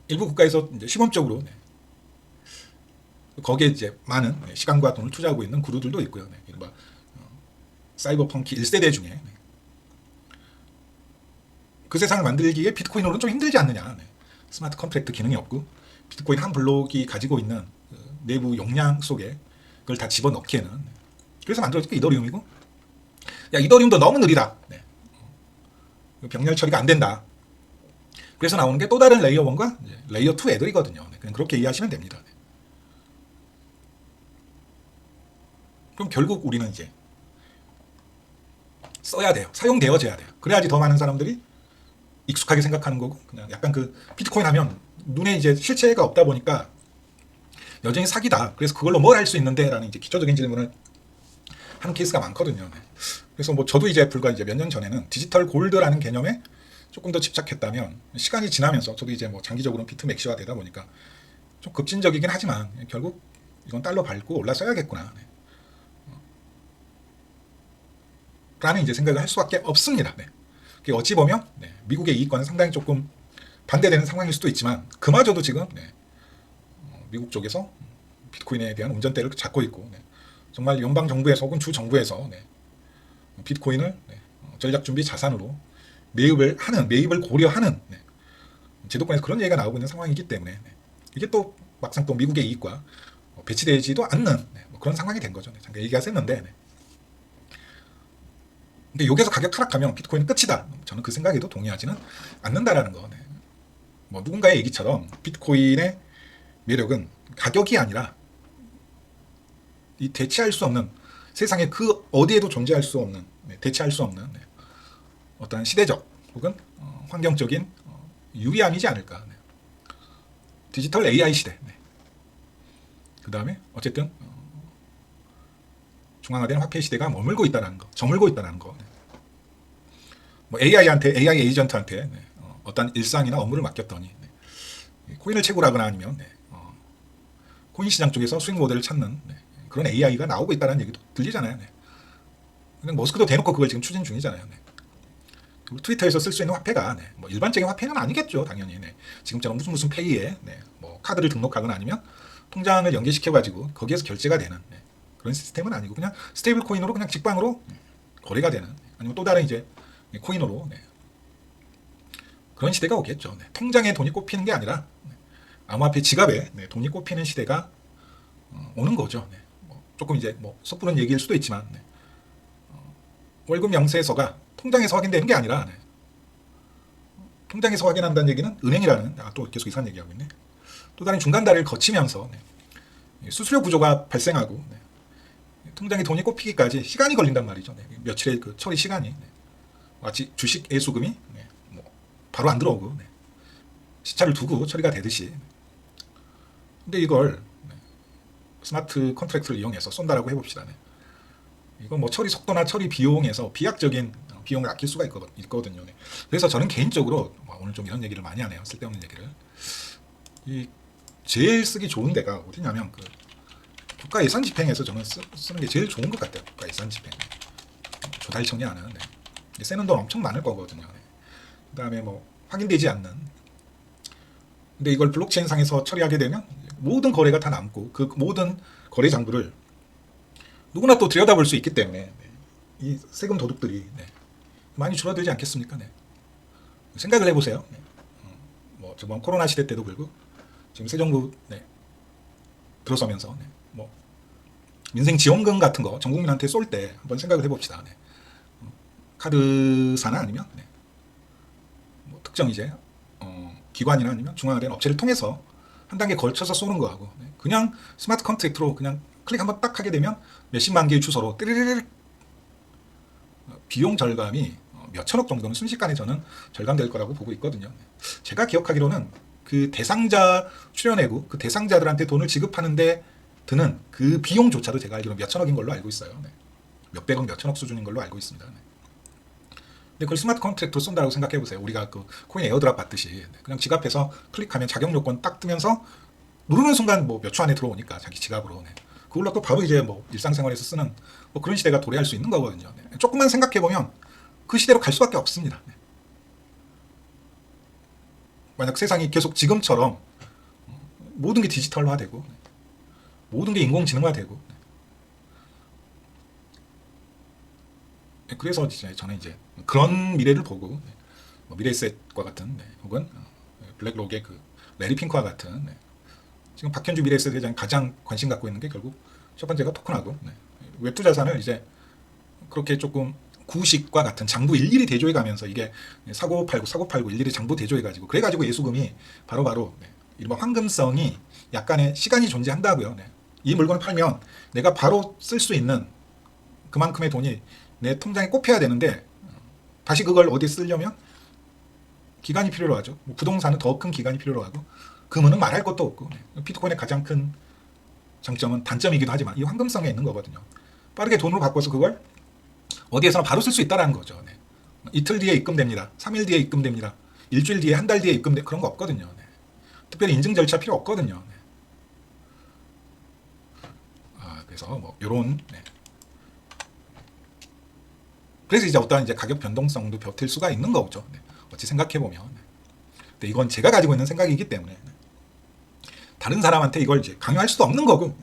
일부 국가에서 이제 시범적으로 거기에 이제 많은 시간과 돈을 투자하고 있는 그룹들도 있고요. 이른바 사이버펑키 1세대 중에 그 세상을 만들기에 비트코인으로는 좀 힘들지 않느냐. 스마트 컨트랙트 기능이 없고 비트코인 한 블록이 가지고 있는 내부 용량 속에 그걸 다 집어넣기에는 그래서 만들어진 게 이더리움이고 야 이더리움도 너무 느리다. 병렬 처리가 안 된다. 그래서 나오는 게 또 다른 레이어 1과 레이어 2 애들이거든요. 그냥 그렇게 이해하시면 됩니다. 그럼 결국 우리는 이제 써야 돼요. 사용되어져야 돼요. 그래야지 더 많은 사람들이 익숙하게 생각하는 거고 그냥 약간 그 비트코인 하면 눈에 이제 실체가 없다 보니까 여전히 사기다. 그래서 그걸로 뭘 할 수 있는데 라는 이제 기초적인 질문을 하는 케이스가 많거든요. 그래서 뭐 저도 이제 불과 이제 몇 년 전에는 디지털 골드라는 개념에 조금 더 집착했다면 시간이 지나면서 저도 이제 뭐 장기적으로 비트 맥시화 되다 보니까 좀 급진적이긴 하지만 결국 이건 달러 밟고 올라서야겠구나. 라는 이제 생각을 할 수밖에 없습니다. 어찌 보면 미국의 이익과는 상당히 조금 반대되는 상황일 수도 있지만 그마저도 지금 미국 쪽에서 비트코인에 대한 운전대를 잡고 있고 정말 연방 정부에서 혹은 주 정부에서 비트코인을 전략 준비 자산으로 매입을 고려하는 제도권에서 그런 얘기가 나오고 있는 상황이기 때문에 이게 또 막상 또 미국의 이익과 배치되지도 않는 그런 상황이 된 거죠. 잠깐 얘기가 셌는데 근데 여기서 가격 하락하면 비트코인은 끝이다. 저는 그 생각에도 동의하지는 않는다라는 거. 뭐 누군가의 얘기처럼 비트코인의 매력은 가격이 아니라 이 대체할 수 없는 세상에 그 어디에도 존재할 수 없는 대체할 수 없는 어떤 시대적 혹은 환경적인 유리함이지 않을까. 디지털 AI 시대. 그 다음에 어쨌든 중앙화된 화폐 시대가 머물고 있다는 거, 저물고 있다는 거. 뭐 AI 에이전트한테 어떤 일상이나 업무를 맡겼더니 코인을 채굴하거나 아니면 코인 시장 쪽에서 수익 모델을 찾는 그런 AI가 나오고 있다는 얘기도 들리잖아요. 근데 머스크도 대놓고 그걸 지금 추진 중이잖아요. 트위터에서 쓸 수 있는 화폐가 뭐 일반적인 화폐는 아니겠죠, 당연히. 지금처럼 무슨 페이에 뭐 카드를 등록하거나 아니면 통장을 연계시켜가지고 거기에서 결제가 되는 그런 시스템은 아니고 그냥 스테이블 코인으로 그냥 직방으로 거래가 되는, 아니면 또 다른 이제 코인으로 그런 시대가 오겠죠. 통장에 돈이 꼽히는 게 아니라 암호화폐 지갑에 돈이 꼽히는 시대가 오는 거죠. 뭐 조금 이제 뭐 섣부른 얘기일 수도 있지만 월급 영세서가 통장에서 확인되는 게 아니라 통장에서 확인한다는 얘기는 은행이라는, 또 계속 이상한 얘기하고 있네. 또 다른 중간다리를 거치면서 수수료 구조가 발생하고 통장에 돈이 꼽히기까지 시간이 걸린단 말이죠. 며칠의 그 처리 시간이, 마치 주식 예수금이 뭐 바로 안 들어오고 시차를 두고 처리가 되듯이. 근데 이걸 스마트 컨트랙트를 이용해서 쏜다라고 해봅시다. 이건 뭐 처리 속도나 처리 비용에서 비약적인 비용을 아낄 수가 있거든요. 그래서 저는 개인적으로 오늘 좀 이런 얘기를 많이 하네요. 쓸데없는 얘기를. 이 제일 쓰기 좋은 데가 어디냐면 그 국가 예산 집행에서 저는 쓰는 게 제일 좋은 것 같아요. 국가 예산 집행. 조달청이 하는. 쓰는 돈 엄청 많을 거거든요. 그 다음에 뭐 확인되지 않는. 근데 이걸 블록체인 상에서 처리하게 되면 모든 거래가 다 남고 그 모든 거래 장부를 누구나 또 들여다볼 수 있기 때문에 이 세금 도둑들이 많이 줄어들지 않겠습니까? 생각을 해보세요. 뭐 저번 코로나 시대 때도 그렇고 지금 새 정부 들어서면서 뭐 민생 지원금 같은 거 전 국민한테 쏠 때 한번 생각을 해봅시다. 카드사나 아니면 뭐 특정 이제 기관이나 아니면 중앙화된 업체를 통해서 한 단계 걸쳐서 쏘는 거하고 그냥 스마트 컨트랙트로 그냥 클릭 한번 딱 하게 되면 몇십만 개의 주소로 띠리리리 비용 절감이 몇천억 정도는 순식간에 저는 절감될 거라고 보고 있거든요. 제가 기억하기로는 그 대상자 출연해고 그 대상자들한테 돈을 지급하는데 드는 그 비용조차도 제가 알기로 몇천억인 걸로 알고 있어요. 몇백억, 몇천억 수준인 걸로 알고 있습니다. 근데 그걸 스마트 컨트랙트로 쏜다고 생각해 보세요. 우리가 그 코인 에어드랍 받듯이 그냥 지갑에서 클릭하면 자격 요건 딱 뜨면서 누르는 순간 뭐 몇 초 안에 들어오니까 자기 지갑으로 그걸로 또 바로 이제 뭐 일상생활에서 쓰는 뭐 그런 시대가 도래할 수 있는 거거든요. 조금만 생각해 보면 그 시대로 갈 수밖에 없습니다. 만약 세상이 계속 지금처럼 모든 게 디지털화되고 모든 게 인공지능화되고 그래서 저는 이제 그런 미래를 보고 미래에셋과 같은 혹은 블랙록의 그 레리 핑크와 같은 지금 박현주 미래에셋 회장이 가장 관심 갖고 있는 게 결국 첫 번째가 토큰하고 웹투 자산을 이제 그렇게 조금 구식과 같은 장부 일일이 대조해 가면서 이게 사고 팔고 일일이 장부 대조해 가지고 그래가지고 예수금이 바로 이른바 황금성이 약간의 시간이 존재한다고요. 이 물건을 팔면 내가 바로 쓸 수 있는 그만큼의 돈이 내 통장에 꼽혀야 되는데 다시 그걸 어디 쓰려면 기간이 필요로 하죠. 뭐 부동산은 더 큰 기간이 필요로 하고 금은 말할 것도 없고 비트코인의 가장 큰 장점은 단점이기도 하지만 이 황금성에 있는 거거든요. 빠르게 돈으로 바꿔서 그걸 어디에서나 바로 쓸 수 있다는 거죠. 이틀 뒤에 입금됩니다. 3일 뒤에 입금됩니다. 일주일 뒤에 한 달 뒤에 입금돼 그런 거 없거든요. 특별히 인증 절차 필요 없거든요. 그래서 뭐 요런 그래서 이제 어떠한 이제 가격 변동성도 버틸 수가 있는 거죠. 어찌 생각해 보면. 근데 이건 제가 가지고 있는 생각이기 때문에 다른 사람한테 이걸 이제 강요할 수도 없는 거고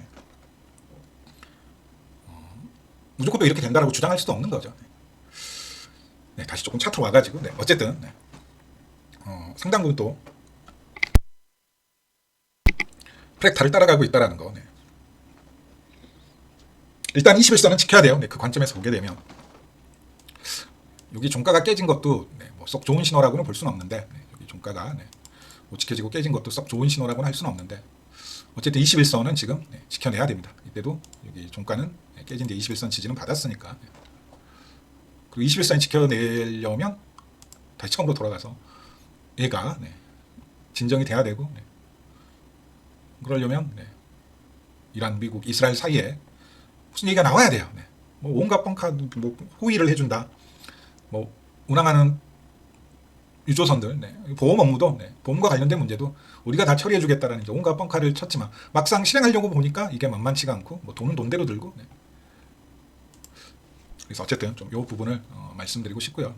무조건 또 이렇게 된다라고 주장할 수도 없는 거죠. 다시 조금 차트로 와가지고 어쨌든 상당 부분 또 프랙타를 따라가고 있다라는 거. 일단 21선은 지켜야 돼요. 그 관점에서 보게 되면 여기 종가가 깨진 것도 뭐 썩 좋은 신호라고는 볼 수는 없는데 여기 종가가 못 지켜지고 깨진 것도 썩 좋은 신호라고는 할 수는 없는데 어쨌든 21선은 지금 지켜내야 됩니다. 이때도 여기 종가는 깨진 뒤에 21선 지지는 받았으니까 그리고 21선 지켜내려면 다시 처음으로 돌아가서 얘가 진정이 돼야 되고 그러려면 이란, 미국, 이스라엘 사이에 무슨 얘기가 나와야 돼요. 뭐 온갖 뻥카 뭐 호의를 해준다. 뭐 운항하는 유조선들 보험 업무도 보험과 관련된 문제도 우리가 다 처리해주겠다라는 이제 온갖 뻥카를 쳤지만 막상 실행하려고 보니까 이게 만만치가 않고 뭐 돈은 돈대로 들고 그래서 어쨌든 좀 이 부분을 말씀드리고 싶고요.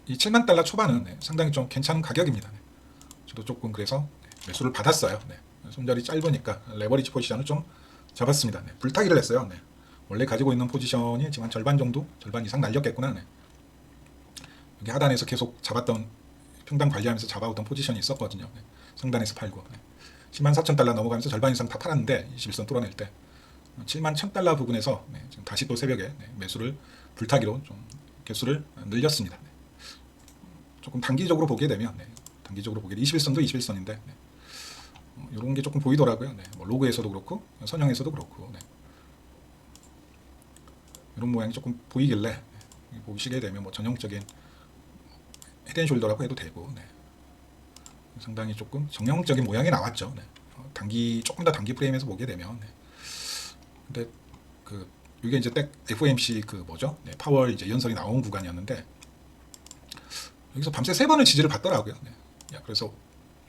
이 7만 달러 초반은 상당히 좀 괜찮은 가격입니다. 저도 조금 그래서 매수를 받았어요. 손절이 짧으니까 레버리지 포지션을 좀 잡았습니다. 네. 불타기를 했어요. 네. 원래 가지고 있는 포지션이 지금 한 절반 정도, 절반 이상 날렸겠구나. 네. 여기 하단에서 계속 잡았던 평단 관리하면서 잡아오던 포지션이 있었거든요. 네. 상단에서 팔고 104,000달러 넘어가면서 절반 이상 다 팔았는데 21선 뚫어낼 때 71,000달러 부근에서 지금 다시 또 새벽에 매수를 불타기로 좀 개수를 늘렸습니다. 조금 단기적으로 보게 되면 단기적으로 보게 21선도 21선인데 이런 게 조금 보이더라고요. 뭐 로그에서도 그렇고 선형에서도 그렇고 이런 모양이 조금 보이길래 보시게 되면 뭐 전형적인 헤드앤숄더라고 해도 되고 상당히 조금 정형적인 모양이 나왔죠. 단기 조금 더 단기 프레임에서 보게 되면 근데 그 이게 이제 딱 FOMC 그 뭐죠? 파월 이제 연설이 나온 구간이었는데 여기서 밤새 3번을 지지를 받더라고요. 그래서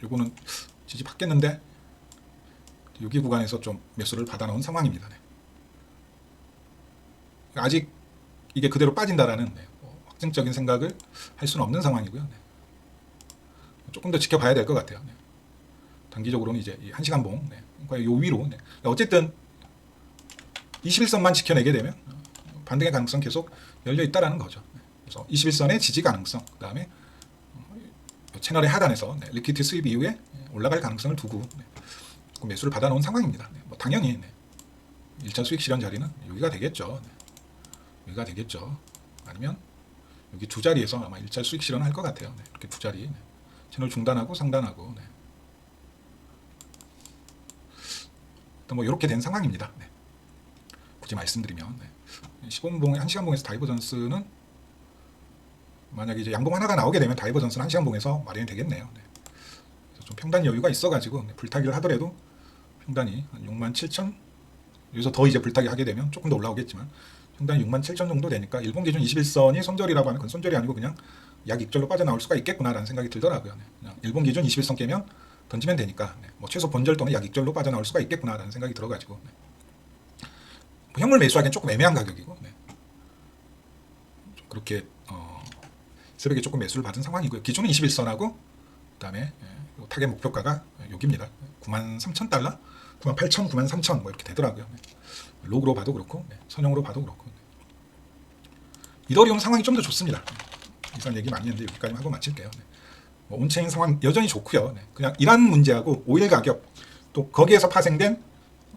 요거는 지지 받겠는데 여기 구간에서 좀 매수를 받아놓은 상황입니다. 아직 이게 그대로 빠진다라는 확정적인 생각을 할 수는 없는 상황이고요. 조금 더 지켜봐야 될 것 같아요. 단기적으로는 이제 1시간봉 요 위로 어쨌든 21선만 지켜내게 되면 반등의 가능성 계속 열려 있다라는 거죠. 그래서 21선의 지지 가능성, 그 다음에 채널의 하단에서 리퀴드 수입 이후에 올라갈 가능성을 두고 매수를 받아놓은 상황입니다. 뭐 당연히 1차 수익 실현 자리는 여기가 되겠죠. 여기가 되겠죠. 아니면 여기 두 자리에서 아마 1차 수익 실현을 할 것 같아요. 이렇게 두 자리 채널 중단하고 상단하고 또 뭐 이렇게 된 상황입니다. 굳이 말씀드리면 15분봉 1시간봉에서 다이버전스는 만약에 이제 양봉 하나가 나오게 되면 다이버전스는 1시간봉에서 마련이 되겠네요. 그래서 좀 평단 여유가 있어가지고 불타기를 하더라도 평단이 67,000 여기서 더 이제 불타기 하게 되면 조금 더 올라오겠지만 평단이 67,000 정도 되니까 일본 기준 21선이 손절이라고 하면 그건 손절이 아니고 그냥 약 입절로 빠져나올 수가 있겠구나라는 생각이 들더라고요. 그냥 일본 기준 21선 깨면 던지면 되니까 뭐 최소 본절 또는 약 입절로 빠져나올 수가 있겠구나라는 생각이 들어가지고 뭐 현물 매수하기엔 조금 애매한 가격이고 좀 그렇게 새벽에 조금 매수를 받은 상황이고요. 기준은 21선하고 그 다음에 타겟 목표가가 여기입니다. 93,000달러, 98,000, 93,000 뭐 이렇게 되더라고요. 로그로 봐도 그렇고 선형으로 봐도 그렇고 이더리움 상황이 좀 더 좋습니다. 이상 얘기 많이 했는데 여기까지 하고 마칠게요. 뭐 온체인 상황 여전히 좋고요. 그냥 이란 문제하고 오일 가격 또 거기에서 파생된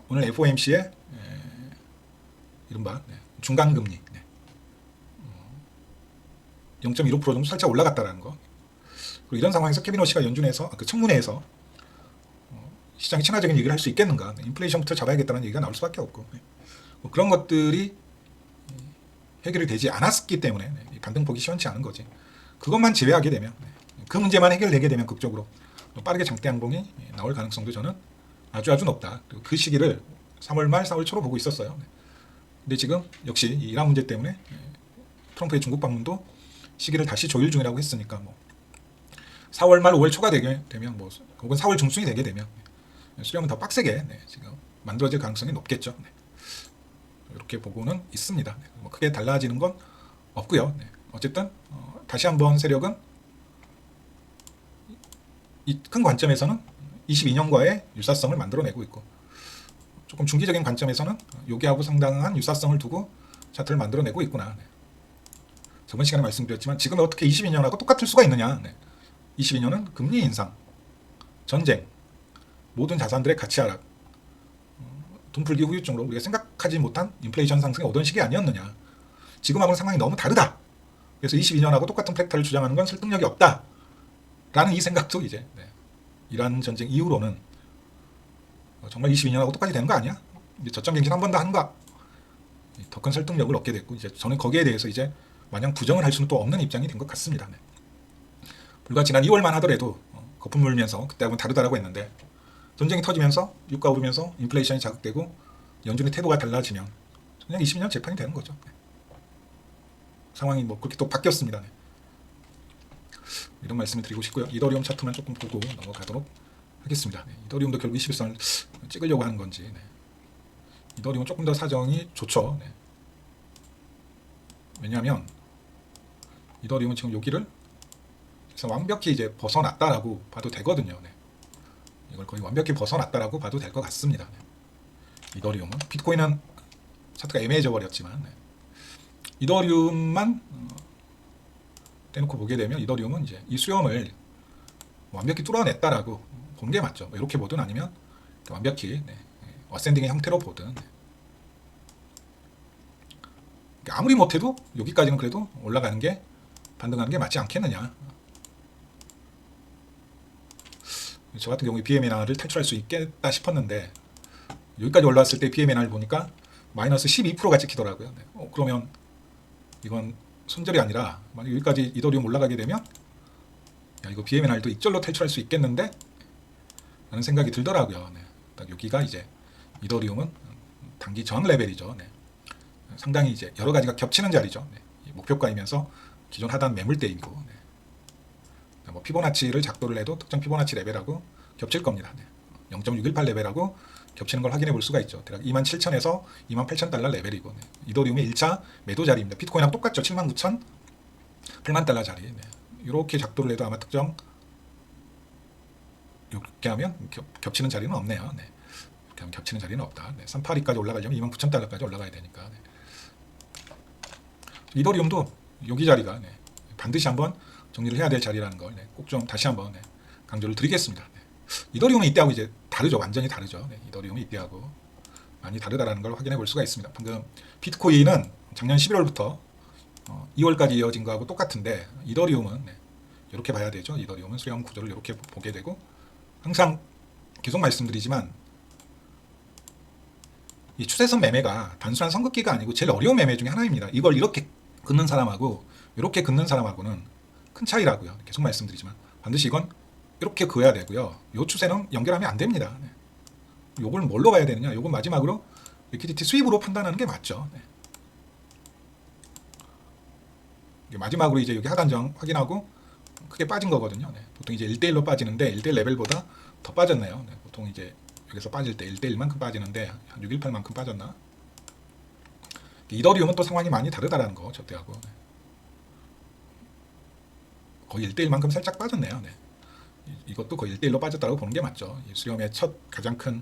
오늘 FOMC의 이른바 중간금리 0.15% 정도 살짝 올라갔다라는 거. 그리고 이런 상황에서 케빈 오시가 연준에서 그 청문회에서 시장이 친화적인 얘기를 할 수 있겠는가? 인플레이션부터 잡아야겠다는 얘기가 나올 수밖에 없고 뭐 그런 것들이 해결이 되지 않았기 때문에 반등폭이 시원치 않은 거지. 그것만 제외하게 되면 그 문제만 해결되게 되면 극적으로 빠르게 장대 양봉이 나올 가능성도 저는 아주 높다. 그리고 그 시기를 3월 말 4월 초로 보고 있었어요. 근데 지금 역시 이 이란 문제 때문에 트럼프의 중국 방문도 시기를 다시 조율 중이라고 했으니까 뭐 4월 말 5월 초가 되게 되면 뭐 혹은 4월 중순이 되게 되면 수렴은 더 빡세게 지금 만들어질 가능성이 높겠죠. 이렇게 보고는 있습니다. 뭐 크게 달라지는 건 없고요. 어쨌든 다시 한번 세력은 이 큰 관점에서는 22년과의 유사성을 만들어내고 있고 조금 중기적인 관점에서는 여기하고 상당한 유사성을 두고 차트를 만들어내고 있구나. 저번 시간에 말씀드렸지만 지금 어떻게 22년하고 똑같을 수가 있느냐. 22년은 금리 인상, 전쟁, 모든 자산들의 가치 하락, 돈풀기 후유증으로 우리가 생각하지 못한 인플레이션 상승이 오던 시기 아니었느냐. 지금하고는 상황이 너무 다르다. 그래서 22년하고 똑같은 팩터를 주장하는 건 설득력이 없다. 라는 이 생각도 이제 이란 전쟁 이후로는 정말 22년하고 똑같이 되는 거 아니야? 이제 저점 갱신 한 번 더 하는가? 더 큰 설득력을 얻게 됐고 이제 저는 거기에 대해서 이제 마냥 부정을 할 수는 또 없는 입장이 된 것 같습니다. 불과 지난 2월만 하더라도 거품 물면서 그때하고는 다르다라고 했는데 전쟁이 터지면서 유가 오르면서 인플레이션이 자극되고 연준의 태도가 달라지면 그냥 20년 재판이 되는 거죠. 상황이 뭐 그렇게 또 바뀌었습니다. 이런 말씀을 드리고 싶고요. 이더리움 차트만 조금 보고 넘어가도록 하겠습니다. 이더리움도 결국 21선을 찍으려고 하는 건지 이더리움은 조금 더 사정이 좋죠. 왜냐하면 이더리움은 지금 여기를 완벽히 이제 벗어났다라고 봐도 되거든요. 이걸 거의 완벽히 벗어났다라고 봐도 될 것 같습니다. 이더리움은 비트코인은 차트가 애매해져 버렸지만 이더리움만 떼놓고 보게 되면 이더리움은 이제 이 수렴을 완벽히 뚫어냈다라고 보는 게 맞죠. 이렇게 보든 아니면 완벽히 어센딩의 형태로 보든 아무리 못해도 여기까지는 그래도 올라가는 게 반등하는 게 맞지 않겠느냐. 저 같은 경우에 BMNR을 탈출할 수 있겠다 싶었는데 여기까지 올라왔을 때 BMNR을 보니까 마이너스 12%가 찍히더라고요. 그러면 이건 손절이 아니라 만약 여기까지 이더리움 올라가게 되면 야, 이거 BMNR도 익절로 탈출할 수 있겠는데? 라는 생각이 들더라고요. 딱 여기가 이제 이더리움은 단기 저항 레벨이죠. 상당히 이제 여러 가지가 겹치는 자리죠. 목표가이면서 기존 하단 매물대이고 뭐 피보나치를 작도를 해도 특정 피보나치 레벨하고 겹칠 겁니다. 0.618 레벨하고 겹치는 걸 확인해 볼 수가 있죠. 대략 27,000에서 28,000달러 레벨이고 이더리움의 1차 매도 자리입니다. 비트코인하고 똑같죠. 79,000, 8만 달러 자리. 이렇게 작도를 해도 아마 특정 이렇게 하면 겹치는 자리는 없네요. 이렇게 하면 겹치는 자리는 없다. 382까지 올라가려면 29,000달러까지 올라가야 되니까. 이더리움도 여기 자리가 반드시 한번 정리를 해야 될 자리라는 걸 꼭 좀 다시 한번 강조를 드리겠습니다. 이더리움은 이때하고 이제 다르죠. 완전히 다르죠. 이더리움이 이때하고 많이 다르다라는 걸 확인해 볼 수가 있습니다. 방금 비트코인은 작년 11월부터 2월까지 이어진 거하고 똑같은데 이더리움은 이렇게 봐야 되죠. 이더리움은 수렴 구조를 이렇게 보게 되고 항상 계속 말씀드리지만 이 추세선 매매가 단순한 선긋기가 아니고 제일 어려운 매매 중에 하나입니다. 이걸 이렇게 긋는 사람하고 이렇게 긋는 사람하고는 큰 차이라고요. 계속 말씀드리지만 반드시 이건 이렇게 그어야 되고요. 이 추세는 연결하면 안 됩니다. 요걸 뭘로 봐야 되느냐? 요건 마지막으로 리퀴디티 수입으로 판단하는 게 맞죠. 마지막으로 이제 여기 하단정 확인하고 크게 빠진 거거든요. 보통 이제 1대1로 빠지는데 1대1 레벨보다 더 빠졌네요. 보통 이제 여기서 빠질 때 1대1만큼 빠지는데 한 618만큼 빠졌나? 이더리움은 또 상황이 많이 다르다라는 거 저때하고 거의 1대1만큼 살짝 빠졌네요. 이것도 거의 1대1로 빠졌다고 보는 게 맞죠. 수렴의 첫 가장 큰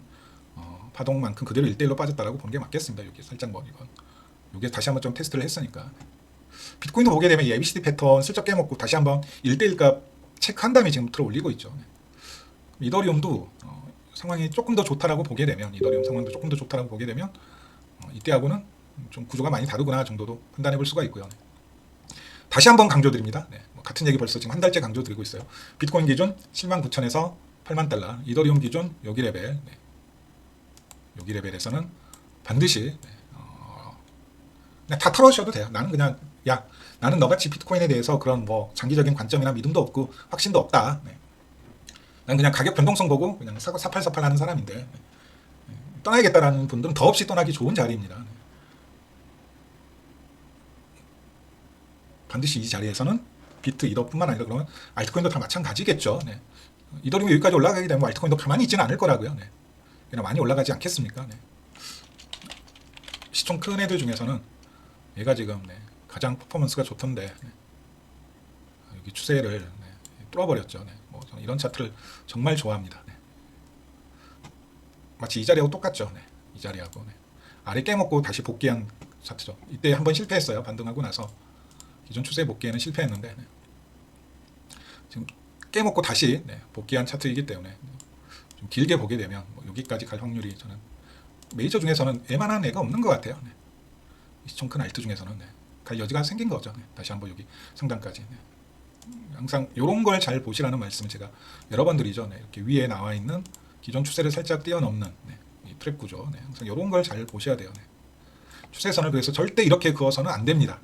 파동만큼 그대로 1대1로 빠졌다고 보는 게 맞겠습니다. 여기 살짝 뭐 이건 여기 다시 한번 좀 테스트를 했으니까 비트코인도 보게 되면 이 ABCD 패턴 슬쩍 깨먹고 다시 한번 1대1 값 체크한 다음에 지금 들어 올리고 있죠. 이더리움도 상황이 조금 더 좋다라고 보게 되면 이더리움 상황도 조금 더 좋다라고 보게 되면 이때하고는 좀 구조가 많이 다르구나 정도도 판단해 볼 수가 있고요. 다시 한번 강조드립니다. 같은 얘기 벌써 지금 한 달째 강조드리고 있어요. 비트코인 기준 79,000에서 8만 달러, 이더리움 기준 여기 레벨, 여기 레벨에서는 반드시 그냥 다 털어주셔도 돼요. 나는 그냥 나는 너같이 비트코인에 대해서 그런 뭐 장기적인 관점이나 믿음도 없고 확신도 없다. 난 그냥 가격 변동성 보고 그냥 사팔사팔 하는 사람인데 떠나야겠다라는 분들은 더없이 떠나기 좋은 자리입니다. 반드시 이 자리에서는 비트, 이더뿐만 아니라 그러면 알트코인도 다 마찬가지겠죠. 이더리움이 여기까지 올라가게 되면 알트코인도 가만히 있지는 않을 거라고요. 그냥 많이 올라가지 않겠습니까? 시총 큰 애들 중에서는 얘가 지금 가장 퍼포먼스가 좋던데 여기 추세를 뚫어버렸죠. 뭐 저는 이런 차트를 정말 좋아합니다. 마치 이 자리하고 똑같죠. 이 자리하고 아래 깨먹고 다시 복귀한 차트죠. 이때 한번 실패했어요. 반등하고 나서 기존 추세 복귀에는 실패했는데 지금 깨먹고 다시 복귀한 차트이기 때문에 좀 길게 보게 되면 뭐 여기까지 갈 확률이 저는 메이저 중에서는 애만한 애가 없는 것 같아요. 시총 큰 알트 중에서는 갈 여지가 생긴 거죠. 다시 한번 여기 상단까지. 항상 이런 걸 잘 보시라는 말씀을 제가 여러 번 드리죠. 이렇게 위에 나와 있는 기존 추세를 살짝 뛰어넘는 이 트랩 구조. 항상 이런 걸 잘 보셔야 돼요. 추세선을 그래서 절대 이렇게 그어서는 안 됩니다.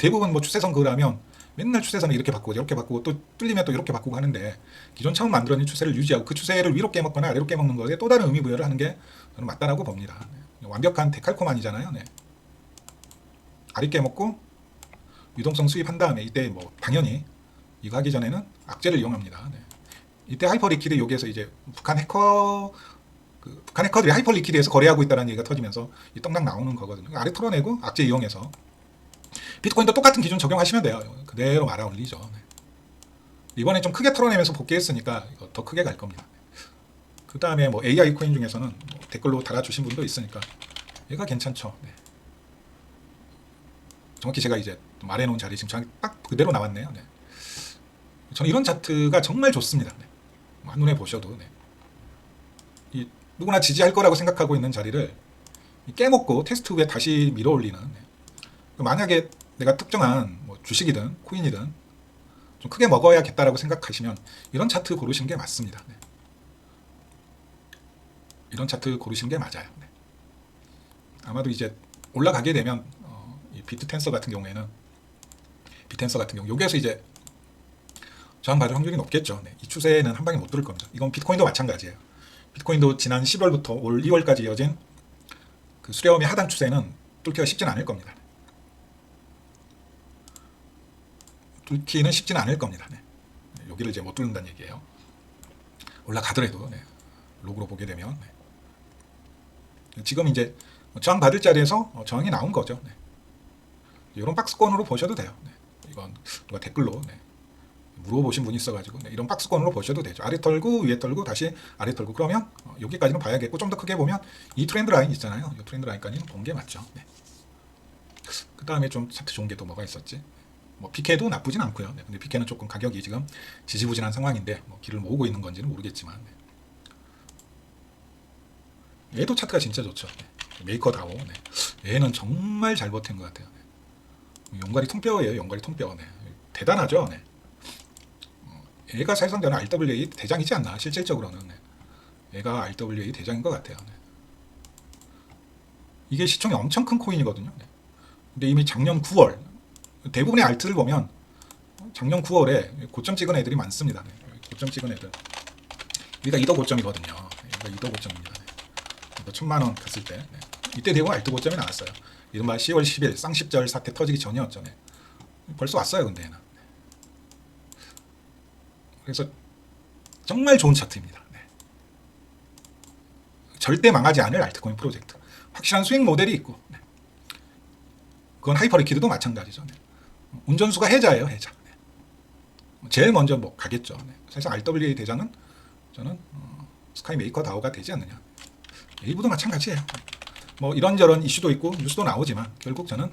대부분 뭐 추세선 그으라면 맨날 추세선을 이렇게 바꾸고 이렇게 바꾸고 또 뚫리면 또 이렇게 바꾸고 하는데 기존 처음 만들어낸 추세를 유지하고 그 추세를 위로 깨먹거나 아래로 깨먹는 것에 또 다른 의미 부여를 하는 게 저는 맞다라고 봅니다. 완벽한 데칼코만이잖아요. 아래 깨먹고 유동성 수입한 다음에 이때 뭐 당연히 이거 하기 전에는 악재를 이용합니다. 이때 하이퍼리퀴드 여기에서 이제 북한 해커들이 하이퍼리퀴드에서 거래하고 있다는 얘기가 터지면서 이 떡락 나오는 거거든요. 아래 털어내고 악재 이용해서 비트코인도 똑같은 기준 적용하시면 돼요. 그대로 말아 올리죠. 이번에 좀 크게 털어내면서 복귀했으니까 이거 더 크게 갈 겁니다. 그 다음에 뭐 AI 코인 중에서는 뭐 댓글로 달아주신 분도 있으니까 얘가 괜찮죠. 네. 정확히 제가 이제 말해놓은 자리 지금 딱 그대로 나왔네요. 네. 저는 이런 차트가 정말 좋습니다. 네. 한눈에 보셔도 네. 누구나 지지할 거라고 생각하고 있는 자리를 깨먹고 테스트 후에 다시 밀어올리는 네. 만약에 내가 특정한 뭐 주식이든 코인이든 좀 크게 먹어야겠다라고 생각하시면 이런 차트 고르시는 게 맞습니다. 네. 이런 차트 고르시는 게 맞아요. 네. 아마도 이제 올라가게 되면 이 비트텐서 같은 경우 여기에서 이제 저항받을 확률이 높겠죠. 네. 이 추세는 한 방에 못 뚫을 겁니다. 이건 비트코인도 마찬가지예요. 비트코인도 지난 10월부터 올 2월까지 이어진 그 수렴의 하단 추세는 뚫기가 쉽지는 않을 겁니다. 뚫기는 쉽지는 않을 겁니다. 네. 여기를 이제 못 뚫는다는 얘기예요. 올라가더라도 네. 로그로 보게 되면 네. 지금 이제 저항 받을 자리에서 저항이 나온 거죠. 네. 이런 박스권으로 보셔도 돼요. 네. 이건 누가 댓글로 네. 물어보신 분이 있어가지고 네. 이런 박스권으로 보셔도 되죠. 아래 털고 위에 털고 다시 아래 털고 그러면 여기까지는 봐야겠고 좀 더 크게 보면 이 트렌드 라인 있잖아요. 이 트렌드 라인까지는 본 게 맞죠. 네. 그 다음에 좀 차트 좋은 게 또 뭐가 있었지? 뭐 피케도 나쁘진 않고요. 네. 근데 피케는 조금 가격이 지금 지지부진한 상황인데 뭐 길을 모으고 있는 건지는 모르겠지만 네. 얘도 차트가 진짜 좋죠. 네. 메이커 다오. 네. 얘는 정말 잘 버틴 것 같아요. 네. 용가리 통뼈예요. 용가리 통뼈. 네. 대단하죠. 네. 얘가 사실상 저는 RWA 대장이지 않나 실질적으로는. 네. 얘가 RWA 대장인 것 같아요. 네. 이게 시총이 엄청 큰 코인이거든요. 네. 근데 이미 작년 9월 대부분의 알트를 보면 작년 9월에 고점 찍은 애들이 많습니다. 네. 고점 찍은 애들. 여기가 이더 고점이거든요. 여기가 이더 고점입니다. 네. 이거 1000만원 갔을 때 네. 이때 대부분 알트 고점이 나왔어요. 이른바 10월 10일 쌍십절 사태 터지기 전이었죠. 네. 벌써 왔어요. 근데 얘는. 네. 그래서 정말 좋은 차트입니다. 네. 절대 망하지 않을 알트코인 프로젝트. 확실한 수익 모델이 있고 네. 그건 하이퍼리퀴드도 마찬가지죠. 네. 운전수가 해자예요. 해자. 네. 제일 먼저 뭐 가겠죠. 네. 사실 RWA 대장은 저는 스카이 메이커 다오가 되지 않느냐. 웨이브도 마찬가지예요. 뭐 이런저런 이슈도 있고 뉴스도 나오지만 결국 저는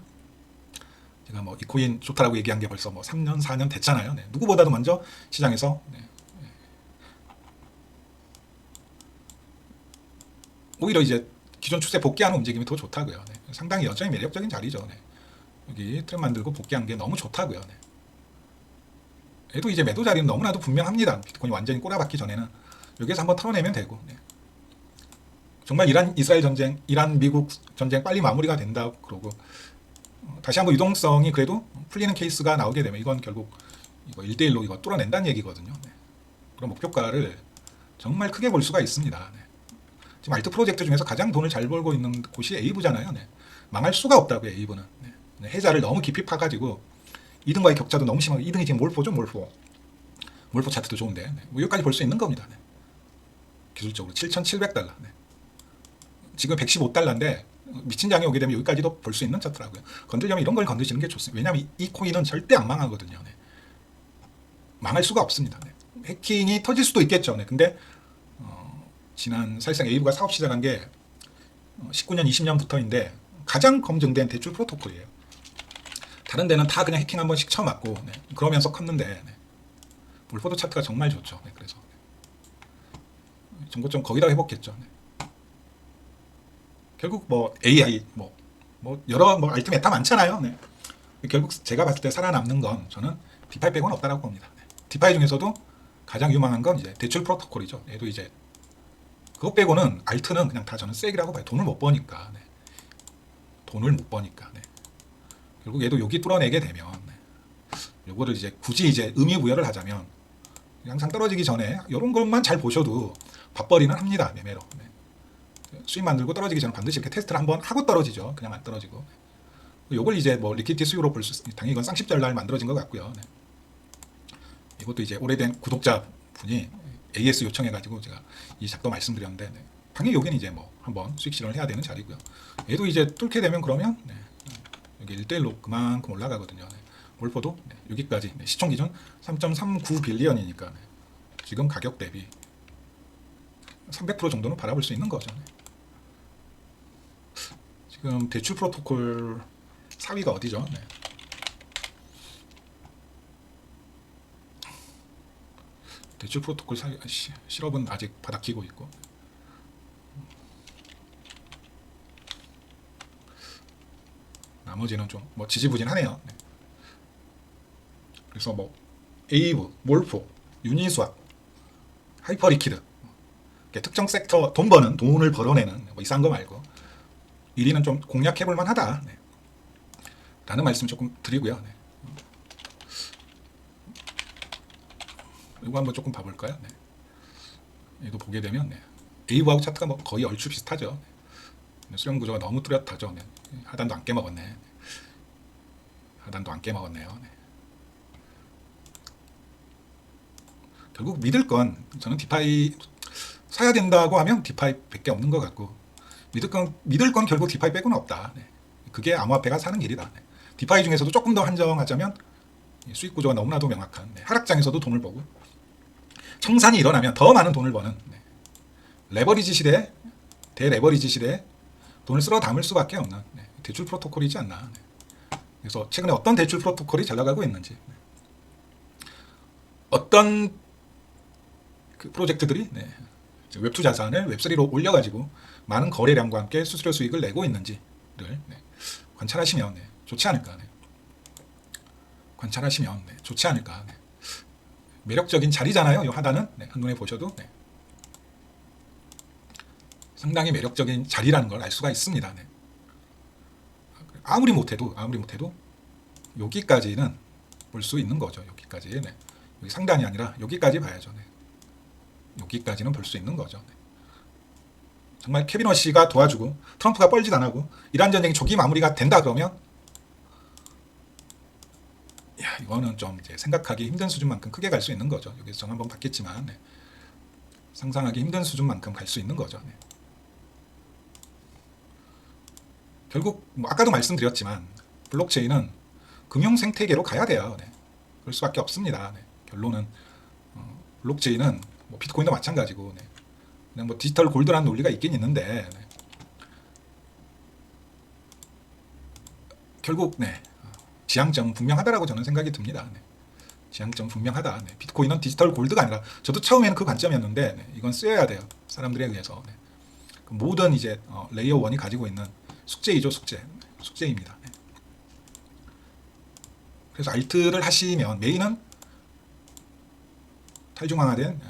제가 뭐 이 코인 좋다라고 얘기한 게 벌써 뭐 3년 4년 됐잖아요. 네. 누구보다도 먼저 시장에서 네. 오히려 이제 기존 추세 복귀하는 움직임이 더 좋다고요. 네. 상당히 여전히 매력적인 자리죠. 네. 여기 트렌 만들고 복귀한 게 너무 좋다고요. 네. 얘도 이제 매도 자리는 너무나도 분명합니다. 비트코인이 완전히 꼬라박기 전에는 여기에서 한번 털어내면 되고 네. 정말 이란 이스라엘 전쟁, 이란 미국 전쟁 빨리 마무리가 된다 그러고 다시 한번 유동성이 그래도 풀리는 케이스가 나오게 되면 이건 결국 이거 1대1로 이거 뚫어낸다는 얘기거든요. 네. 그런 목표가를 정말 크게 볼 수가 있습니다. 네. 지금 알트 프로젝트 중에서 가장 돈을 잘 벌고 있는 곳이 에이브잖아요. 네. 망할 수가 없다고요. 에이브는. 네. 해자를 너무 깊이 파가지고 2등과의 격차도 너무 심하고 2등이 지금 몰포죠. 몰포 차트도 좋은데 네. 뭐 여기까지 볼 수 있는 겁니다. 네. 기술적으로 7,700달러. 네. 지금 115달러인데 미친 장이 오게 되면 여기까지도 볼 수 있는 차트라고요. 건들려면 이런 걸 건드시는 게 좋습니다. 왜냐하면 이 코인은 절대 안 망하거든요. 네. 망할 수가 없습니다. 네. 해킹이 터질 수도 있겠죠. 네. 근데 지난 사실상 에이브가 사업 시작한 게 19년, 20년부터인데 가장 검증된 대출 프로토콜이에요. 다른 데는 다 그냥 해킹 한 번씩 쳐맞고 네. 그러면서 컸는데 네. 몰포도 차트가 정말 좋죠. 네. 그래서 정보 좀 거기다 해봤겠죠. 네. 결국 뭐 AI 뭐 여러 뭐 알트 메타 많잖아요. 네. 결국 제가 봤을 때 살아남는 건 저는 디파이 빼고는 없다라고 봅니다. 네. 디파이 중에서도 가장 유망한 건 이제 대출 프로토콜이죠. 얘도 이제 그거 빼고는 알트는 그냥 다 저는 쓰레기라고 봐요. 돈을 못 버니까. 네. 돈을 못 버니까. 네. 결국 얘도 여기 뚫어내게 되면 네. 요거를 이제 굳이 이제 의미 부여를 하자면 항상 떨어지기 전에 이런 것만 잘 보셔도 밥벌이는 합니다. 매매로. 네. 수익 만들고 떨어지기 전에 반드시 이렇게 테스트를 한번 하고 떨어지죠. 그냥 안 떨어지고. 요걸 이제 뭐 리퀴디티 수요로 볼 수 있습니다. 당연히 이건 쌍십절 날 만들어진 것 같고요. 네. 이것도 이제 오래된 구독자 분이 AS 요청해가지고 제가 이 작도 말씀드렸는데 네. 당연히 여기는 이제 뭐 한번 수익 실현을 해야 되는 자리고요. 얘도 이제 뚫게 되면 그러면 네. 여기 1대1로 그만큼 올라가거든요. 네. 몰포도 네. 여기까지 네. 시총 기준 3.39 빌리언이니까 네. 지금 가격 대비 300% 정도는 바라볼 수 있는 거죠. 네. 지금 대출 프로토콜 4위가 어디죠? 네. 대출 프로토콜 4위, 실업은 아직 바닥키고 있고. 나머지는 좀 뭐 지지부진하네요. 네. 그래서 뭐 에이브, 몰포, 유니스왑, 하이퍼리퀴드, 특정 섹터 돈을 벌어내는 뭐 이상한 거 말고 1위는 좀 공략해볼 만하다. 네. 라는 말씀 조금 드리고요. 네. 이거 한번 조금 봐볼까요? 네. 얘도 보게 되면 네. 에이브하고 차트가 뭐 거의 얼추 비슷하죠. 네. 수렴 구조가 너무 뚜렷하죠. 네. 하단도 안 깨먹었네. 네. 하단도 안 깨먹었네요. 네. 결국 믿을 건 저는 디파이 사야 된다고 하면 디파이 밖에 없는 것 같고 믿을 건 결국 디파이 빼고는 없다. 네. 그게 암호화폐가 사는 길이다. 네. 디파이 중에서도 조금 더 한정하자면 수익 구조가 너무나도 명확한 네. 하락장에서도 돈을 벌고 청산이 일어나면 더 많은 돈을 버는 네. 레버리지 시대, 대레버리지 시대에 돈을 쓸어 담을 수밖에 없는 네. 대출 프로토콜이지 않나. 네. 그래서 최근에 어떤 대출 프로토콜이 잘 나가고 있는지 네. 어떤 그 프로젝트들이 네. 웹2 자산을 웹3로 올려가지고 많은 거래량과 함께 수수료 수익을 내고 있는지를 네. 관찰하시면 네. 좋지 않을까. 네. 관찰하시면 네. 좋지 않을까. 네. 매력적인 자리잖아요. 이 하단은 네. 한눈에 보셔도 네. 상당히 매력적인 자리라는 걸 알 수가 있습니다. 네. 아무리 못해도 여기까지는 볼 수 있는 거죠. 여기까지 네. 여기 상단이 아니라 여기까지 봐야죠. 네. 여기까지는 볼 수 있는 거죠. 네. 정말 케빈 워시가 도와주고 트럼프가 뻘짓 안 하고 이란 전쟁이 조기 마무리가 된다 그러면 야 이거는 좀 이제 생각하기 힘든 수준만큼 크게 갈 수 있는 거죠. 여기서 전 한번 봤겠지만 네. 상상하기 힘든 수준만큼 갈 수 있는 거죠. 네. 결국 뭐 아까도 말씀드렸지만 블록체인은 금융 생태계로 가야 돼요. 네. 그럴 수밖에 없습니다. 네. 결론은 블록체인은 뭐 비트코인도 마찬가지고 네. 그냥 뭐 디지털 골드라는 논리가 있긴 있는데 네. 결국 네. 지향점 분명하다라고 저는 생각이 듭니다. 네. 지향점 분명하다. 네. 비트코인은 디지털 골드가 아니라 저도 처음에는 그 관점이었는데 네. 이건 쓰여야 돼요. 사람들에 의해서 네. 그 모든 이제 레이어 1이 가지고 있는 숙제이죠. 숙제입니다. 네. 그래서 알트를 하시면 메인은 탈중앙화된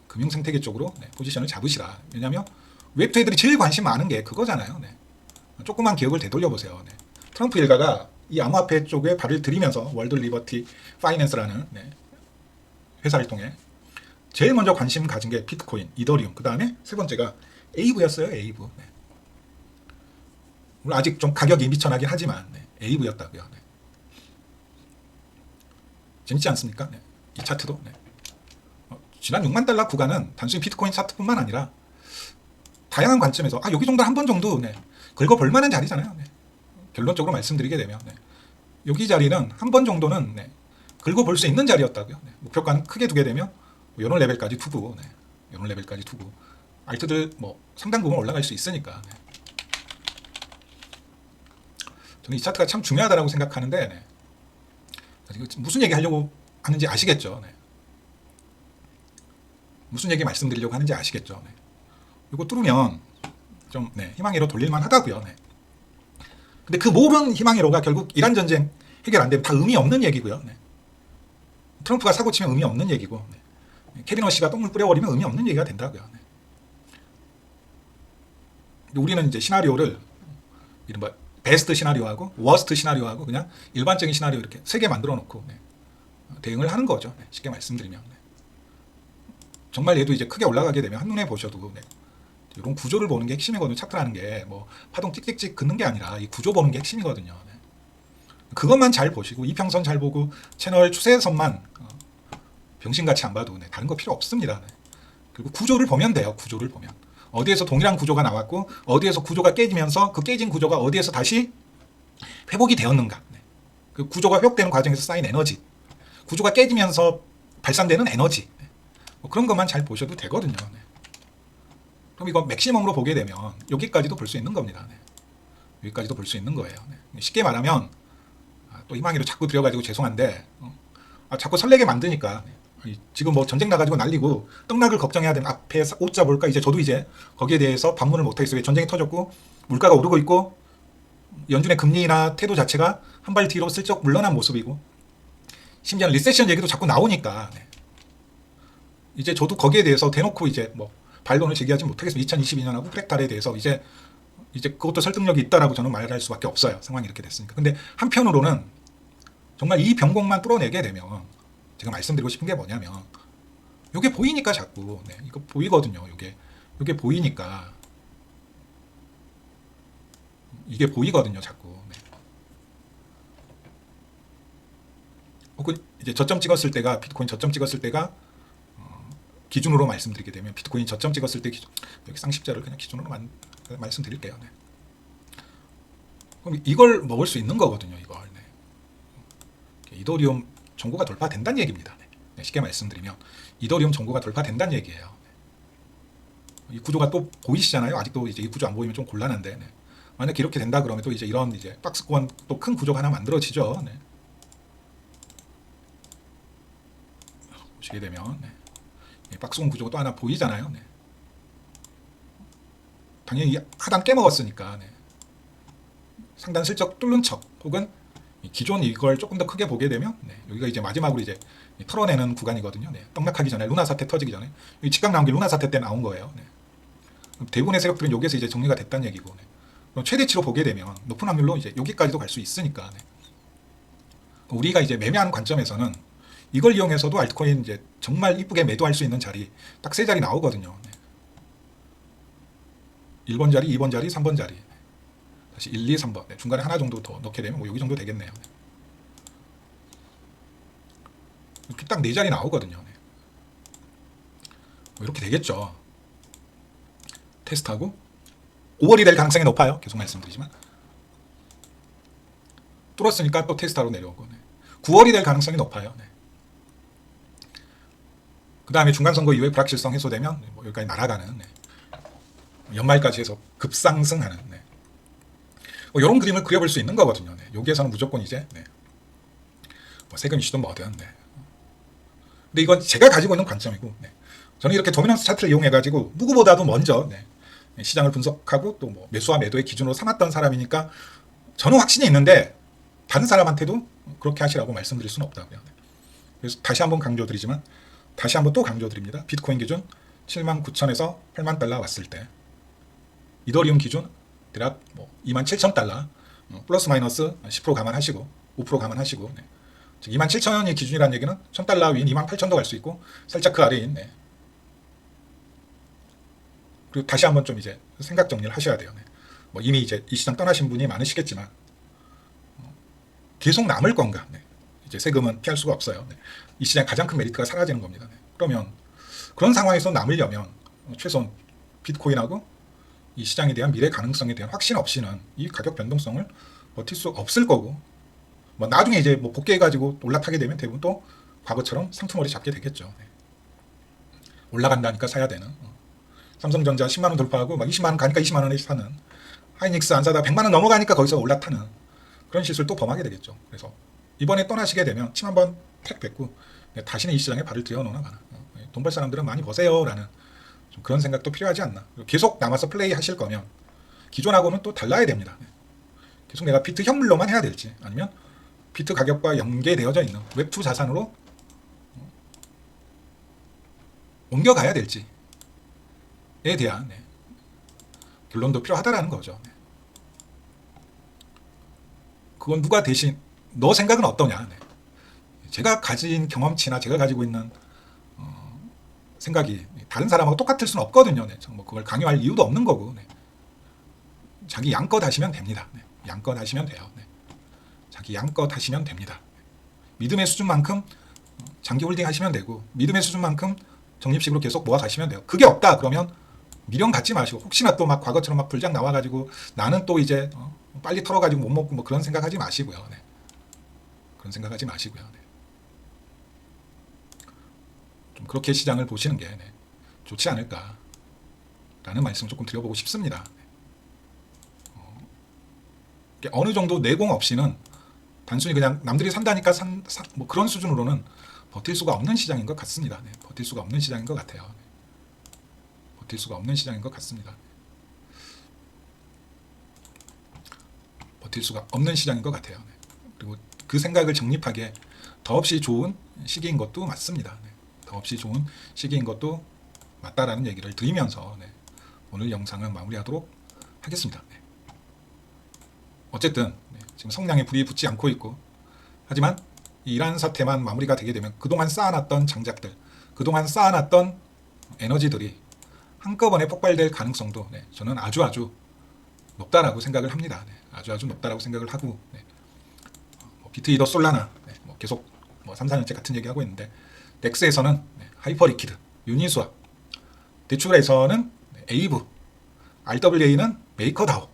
금융 생태계 쪽으로 네, 포지션을 잡으시라. 왜냐하면 웹2 애들이 제일 관심 많은 게 그거잖아요. 네. 조금만 기억을 되돌려 보세요. 네. 트럼프 일가가 이 암호화폐 쪽에 발을 들이면서 월드 리버티 파이낸스라는 네, 회사를 통해 제일 먼저 관심 가진 게 비트코인, 이더리움, 그 다음에 세 번째가 에이브였어요. 에이브. 네. 물론 아직 좀 가격이 미천하긴 하지만 네, 에이브였다고요. 네. 재밌지 않습니까? 네. 이 차트도 네. 지난 6만 달러 구간은 단순히 비트코인 차트뿐만 아니라 다양한 관점에서 여기 정도 한 번 정도 네, 긁어볼 만한 자리잖아요. 네. 결론적으로 말씀드리게 되면 네. 여기 자리는 한 번 정도는 네, 긁어볼 수 있는 자리였다고요. 네. 목표가는 크게 두게 되면 이런 레벨까지 두고 네. 이런 레벨까지 두고 알트들 뭐 상당 부분 올라갈 수 있으니까 네. 저는 이 차트가 참 중요하다고 생각하는데 네. 무슨 얘기 하려고 하는지 아시겠죠? 네. 무슨 얘기 말씀드리려고 하는지 아시겠죠? 네. 이거 뚫으면 좀 네, 희망회로 돌릴만 하다고요. 네. 근데 그 모든 희망회로가 결국 이란 전쟁 해결 안 되면 다 의미 없는 얘기고요. 네. 트럼프가 사고 치면 의미 없는 얘기고 네. 케빈 워시가 똥물 뿌려버리면 의미 없는 얘기가 된다고요. 네. 우리는 이제 시나리오를 이른바 베스트 시나리오하고 워스트 시나리오하고 그냥 일반적인 시나리오 이렇게 세 개 만들어 놓고 네. 대응을 하는 거죠. 네. 쉽게 말씀드리면 네. 정말 얘도 이제 크게 올라가게 되면 한눈에 보셔도 네. 이런 구조를 보는 게 핵심이거든요. 차트라는 게 뭐 파동 찍찍찍 긋는 게 아니라 이 구조 보는 게 핵심이거든요. 네. 그것만 잘 보시고 이평선 잘 보고 채널 추세선만 병신같이 안 봐도 네. 다른 거 필요 없습니다. 네. 그리고 구조를 보면 돼요. 구조를 보면 어디에서 동일한 구조가 나왔고 어디에서 구조가 깨지면서 그 깨진 구조가 어디에서 다시 회복이 되었는가. 네. 그 구조가 회복되는 과정에서 쌓인 에너지, 구조가 깨지면서 발산되는 에너지 네. 뭐 그런 것만 잘 보셔도 되거든요. 네. 그럼 이거 맥시멈으로 보게 되면 여기까지도 볼 수 있는 겁니다. 네. 여기까지도 볼 수 있는 거예요. 네. 쉽게 말하면 또 희망이로 자꾸 들여가지고 죄송한데 자꾸 설레게 만드니까 지금 뭐 전쟁 나가지고 난리고 떡락을 걱정해야 되는 앞에 옷자 볼까 이제 저도 이제 거기에 대해서 반문을 못하겠어요. 전쟁이 터졌고 물가가 오르고 있고 연준의 금리나 태도 자체가 한 발 뒤로 슬쩍 물러난 모습이고 심지어는 리세션 얘기도 자꾸 나오니까 네. 이제 저도 거기에 대해서 대놓고 이제 뭐 반론을 제기하지 못하겠습니다. 2022년하고 프랙탈에 대해서 이제 그것도 설득력이 있다라고 저는 말할 수밖에 없어요. 상황이 이렇게 됐으니까. 근데 한편으로는 정말 이 변곡만 뚫어내게 되면 제가 말씀드리고 싶은 게 뭐냐면 이게 보이니까 자꾸 네, 이거 보이거든요. 이게 보이니까 이게 보이거든요. 자꾸. 네. 혹은 이제 저점 찍었을 때가 비트코인 저점 찍었을 때가 기준으로 말씀드리게 되면 비트코인 저점 찍었을 때 기준, 여기 쌍십자를 그냥 기준으로 말씀드릴게요. 네. 그럼 이걸 먹을 수 있는 거거든요. 이걸. 네. 이더리움 정고가 돌파된다는 얘기입니다. 네. 쉽게 말씀드리면 이더리움 정고가 돌파된다는 얘기예요. 네. 이 구조가 또 보이시잖아요. 아직도 이제 이 구조 안 보이면 좀 곤란한데 네. 만약 이렇게 된다 그러면 또 이제 이런 이제 박스권 또 큰 구조가 하나 만들어지죠. 네. 보시게 되면 네. 박스권 구조가 또 하나 보이잖아요. 네. 당연히 하단 깨먹었으니까 네. 상단 슬쩍 뚫는 척 혹은 기존 이걸 조금 더 크게 보게 되면 네. 여기가 이제 마지막으로 이제 털어내는 구간이거든요. 네. 떡락하기 전에 루나 사태 터지기 전에 이 직각 나온 게 루나 사태 때 나온 거예요. 네. 대부분의 세력들은 여기에서 이제 정리가 됐다는 얘기고 네. 그럼 최대치로 보게 되면 높은 확률로 이제 여기까지도 갈 수 있으니까 네. 우리가 이제 매매하는 관점에서는 이걸 이용해서도 알트코인 이제 정말 이쁘게 매도할 수 있는 자리 딱 세 자리 나오거든요. 네. 1번 자리, 2번 자리, 3번 자리. 다시 1, 2, 3번. 네. 중간에 하나 정도 더 넣게 되면 뭐 여기 정도 되겠네요. 네. 이렇게 딱 네 자리 나오거든요. 네. 뭐 이렇게 되겠죠. 테스트하고 5월이 될 가능성이 높아요. 계속 말씀드리지만 뚫었으니까 또 테스트하러 내려오고 네. 9월이 될 가능성이 높아요. 네. 그 다음에 중간선거 이후에 불확실성 해소되면 뭐 여기까지 날아가는 네. 연말까지 해서 급상승하는 네. 뭐 이런 그림을 그려볼 수 있는 거거든요. 네. 여기에서는 무조건 이제 네. 뭐 세금 이슈든 뭐든 네. 근데 이건 제가 가지고 있는 관점이고 네. 저는 이렇게 도미넌스 차트를 이용해가지고 누구보다도 먼저 네. 시장을 분석하고 또 뭐 매수와 매도의 기준으로 삼았던 사람이니까 저는 확신이 있는데 다른 사람한테도 그렇게 하시라고 말씀드릴 수는 없다고요. 네. 그래서 다시 한번 강조드리지만 다시 한번 또 강조드립니다. 비트코인 기준 79,000에서 8만 달러 왔을 때 이더리움 기준 대략 뭐 27,000달러 플러스 마이너스 10% 감안하시고 5% 감안하시고 네. 즉 27,000이 기준이라는 얘기는 1,000달러 위인 28,000도 갈 수 있고 살짝 그 아래인 네. 그리고 다시 한번 좀 이제 생각 정리를 하셔야 돼요. 네. 뭐 이미 이제 이 시장 떠나신 분이 많으시겠지만 계속 남을 건가? 네. 이제 세금은 피할 수가 없어요. 네. 이 시장 가장 큰 메리트가 사라지는 겁니다. 네. 그러면 그런 상황에서 남으려면 최소한 비트코인하고 이 시장에 대한 미래 가능성에 대한 확신 없이는 이 가격 변동성을 버틸 수 없을 거고 뭐 나중에 이제 뭐 복귀해가지고 올라타게 되면 대부분 또 과거처럼 상투머리 잡게 되겠죠. 네. 올라간다니까 사야 되는 삼성전자 10만 원 돌파하고 막 20만 원 가니까 20만 원에 사는 하이닉스 안 사다 100만 원 넘어가니까 거기서 올라타는 그런 실수를 또 범하게 되겠죠. 그래서 이번에 떠나시게 되면 침 한번 탁 뱉고 다시는 이 시장에 발을 들여놓나 마나 돈 벌 사람들은 많이 버세요라는 좀 그런 생각도 필요하지 않나. 계속 남아서 플레이 하실 거면 기존하고는 또 달라야 됩니다. 계속 내가 비트 현물로만 해야 될지 아니면 비트 가격과 연계되어져 있는 웹2 자산으로 옮겨가야 될지에 대한 결론도 필요하다라는 거죠. 그건 누가 대신 너 생각은 어떠냐. 제가 가진 경험치나 제가 가지고 있는 생각이 다른 사람하고 똑같을 수는 없거든요. 뭐 그걸 강요할 이유도 없는 거고 자기 양껏 하시면 됩니다. 양껏 하시면 돼요. 자기 양껏 하시면 됩니다. 믿음의 수준만큼 장기 홀딩 하시면 되고 믿음의 수준만큼 적립식으로 계속 모아 가시면 돼요. 그게 없다 그러면 미련 갖지 마시고 혹시나 또 막 과거처럼 막 불장 나와가지고 나는 또 이제 빨리 털어가지고 못 먹고 뭐 그런 생각하지 마시고요. 그런 생각하지 마시고요. 좀 그렇게 시장을 보시는 게 좋지 않을까. 라는 말씀을 조금 드려보고 싶습니다. 어느 정도 내공 없이는 단순히 그냥 남들이 산다니까 뭐 그런 수준으로는 버틸 수가 없는 시장인 것 같습니다. 네, 버틸 수가 없는 시장인 것 같아요. 네, 버틸 수가 없는 시장인 것 같습니다. 버틸 수가 없는 시장인 것 같아요. 네, 그리고 그 생각을 정립하기에 더없이 좋은 시기인 것도 맞습니다. 네, 더없이 좋은 시기인 것도 맞다라는 얘기를 드리면서 네, 오늘 영상은 마무리하도록 하겠습니다. 네. 어쨌든 네, 지금 성량에 불이 붙지 않고 있고, 하지만 이 이란 사태만 마무리가 되게 되면 그동안 쌓아놨던 장작들, 그동안 쌓아놨던 에너지들이 한꺼번에 폭발될 가능성도 네, 저는 아주 높다라고 생각을 합니다. 네, 아주 높다라고 생각을 하고, 네, 뭐 비트이더 솔라나 네, 뭐 계속 뭐 3, 4년째 같은 얘기하고 있는데, 덱스에서는 네, 하이퍼리퀴드, 유니스왑, 대출에서는 네, 에이브, RWA는 메이커다오.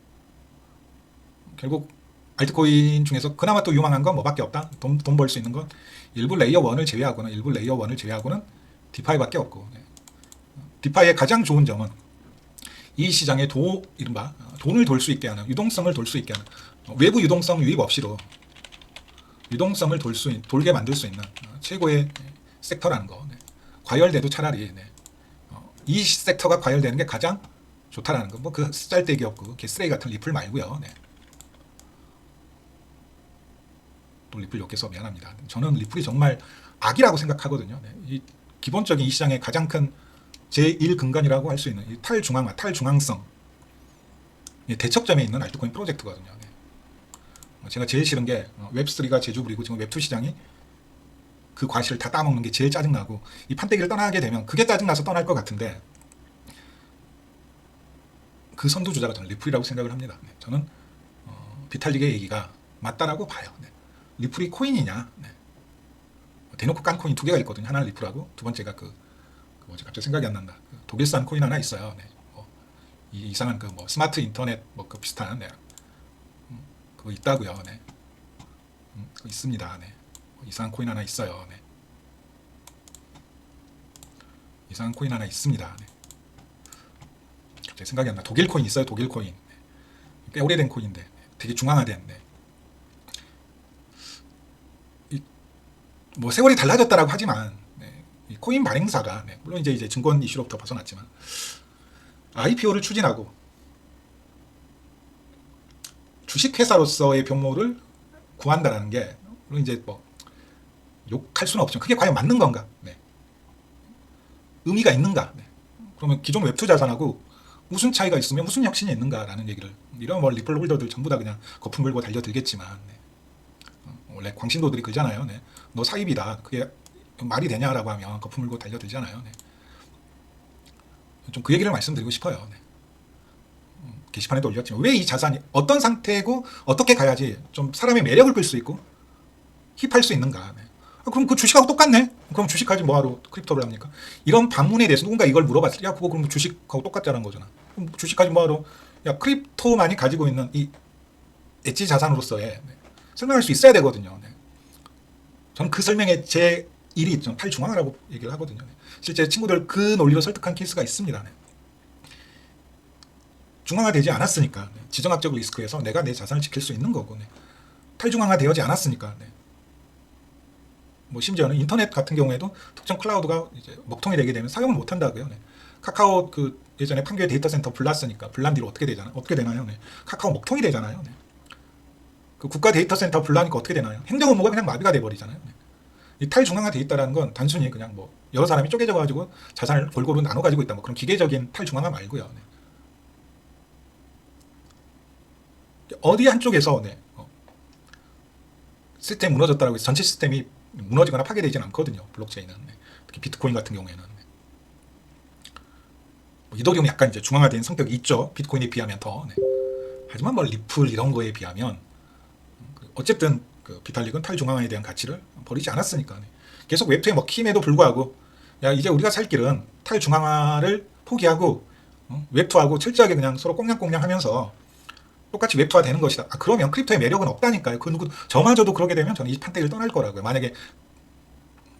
결국 알트코인 중에서 그나마 또 유망한 건 뭐밖에 없다. 돈 벌 수 있는 건 일부 레이어 1을 제외하고는 디파이밖에 없고, 네. 디파이의 가장 좋은 점은 이 시장에 이른바 돈을 돌 수 있게 하는, 유동성을 돌 수 있게 하는, 외부 유동성 유입 없이도 유동성을 돌게 만들 수 있는 최고의 섹터라는 거. 네. 과열돼도 차라리 네. 이 섹터가 과열되는 게 가장 좋다라는 거. 뭐 그 쌀데기 없고 개쓰레기 같은 리플 말고요. 네. 또 리플 욕해서 미안합니다. 저는 리플이 정말 악이라고 생각하거든요. 네. 이 기본적인 이 시장의 가장 큰 제1근간이라고 할 수 있는 이 탈중앙성, 대척점에 있는 알트코인 프로젝트거든요. 네. 제가 제일 싫은 게 웹3가 제주 부리고 지금 웹2 시장이 그 과실을 다 따먹는 게 제일 짜증나고, 이 판때기를 떠나게 되면 그게 짜증나서 떠날 것 같은데, 그 선두주자가 저는 리플이라고 생각을 합니다. 네. 저는 비탈릭의 얘기가 맞다라고 봐요. 네. 리플이 코인이냐? 네. 대놓고 깐 코인 두 개가 있거든요. 하나는 리플하고 두 번째가 뭐지 갑자기 생각이 안 난다. 독일산 코인 하나 있어요. 네. 이상한 뭐 스마트 인터넷 그 비슷한 네. 그거 있다고요. 네. 그거 있습니다. 네. 이상한 코인 하나 있어요. 네. 이상한 코인 하나 있습니다. 네. 갑자기 생각이 안 나. 독일 코인 있어요. 독일 코인. 네. 꽤 오래된 코인인데 되게 중앙화된. 네. 뭐 세월이 달라졌다라고 하지만 네, 이 코인 발행사가 네, 물론 이제 증권 이슈로부터 벗어났지만 IPO를 추진하고 주식회사로서의 변모를 구한다라는 게 물론 이제 뭐 욕할 수는 없지만 그게 과연 맞는 건가? 네. 의미가 있는가? 네. 그러면 기존 웹2 자산하고 무슨 차이가 있으면 무슨 혁신이 있는가라는 얘기를, 이런 뭐 리플 홀더들 전부 다 그냥 거품 물고 달려들겠지만 네. 원래 광신도들이 그러잖아요. 네. 너 사입이다. 그게 말이 되냐라고 하면 거품 물고 달려들잖아요. 네. 좀 그 얘기를 말씀드리고 싶어요. 네. 게시판에도 올렸지만 왜 이 자산이 어떤 상태고 어떻게 가야지 좀 사람의 매력을 끌 수 있고 힙할 수 있는가. 네. 그럼 그 주식하고 똑같네. 그럼 주식하지 뭐하러 크립토를 합니까? 이런 반문에 대해서 누군가 이걸 물어봤을 때 야 그거 그럼 주식하고 똑같자는 거잖아. 그럼 주식하지 뭐하러. 야 크립토만이 가지고 있는 이 엣지 자산으로서의 네. 설명할 수 있어야 되거든요. 네. 저는 그 설명에 제 일이 좀 탈중앙화라고 얘기를 하거든요. 네. 실제 친구들 그 논리로 설득한 케이스가 있습니다. 네. 중앙화되지 않았으니까 네. 지정학적 리스크에서 내가 내 자산을 지킬 수 있는 거고 네. 탈중앙화되지 않았으니까 네. 뭐 심지어는 인터넷 같은 경우에도 특정 클라우드가 이제 먹통이 되게 되면 사용을 못 한다고요. 네. 카카오 그 예전에 판교에 데이터 센터 불났으니까 불난 뒤로 어떻게 되나요? 네. 카카오 먹통이 되잖아요. 네. 그 국가 데이터 센터 불나니까 어떻게 되나요? 행정 업무가 그냥 마비가 돼 버리잖아요. 네. 이 탈중앙화돼 있다라는 건 단순히 그냥 뭐 여러 사람이 쪼개져 가지고 자산을 골고루 나눠 가지고 있다 뭐 그런 기계적인 탈중앙화 말고요. 네. 어디 한쪽에서 네. 시스템이 무너졌다라고 해서 전체 시스템이 무너지거나 파괴되지는 않거든요. 블록체인은 네. 특히 비트코인 같은 경우에는 네. 뭐 이더리움 약간 이제 중앙화된 성격이 있죠. 비트코인에 비하면 더. 네. 하지만 뭐 리플 이런 거에 비하면 어쨌든 그 비탈릭은 탈중앙화에 대한 가치를 버리지 않았으니까 네. 계속 웹2에 먹힘에도 불구하고 야 이제 우리가 살 길은 탈중앙화를 포기하고 웹2하고 철저하게 그냥 서로 꽁냥꽁냥 하면서 똑같이 웹2화 되는 것이다. 그러면 크립토의 매력은 없다니까요. 그 누구 저마저도 그러게 되면 저는 이 판때기를 떠날 거라고요. 만약에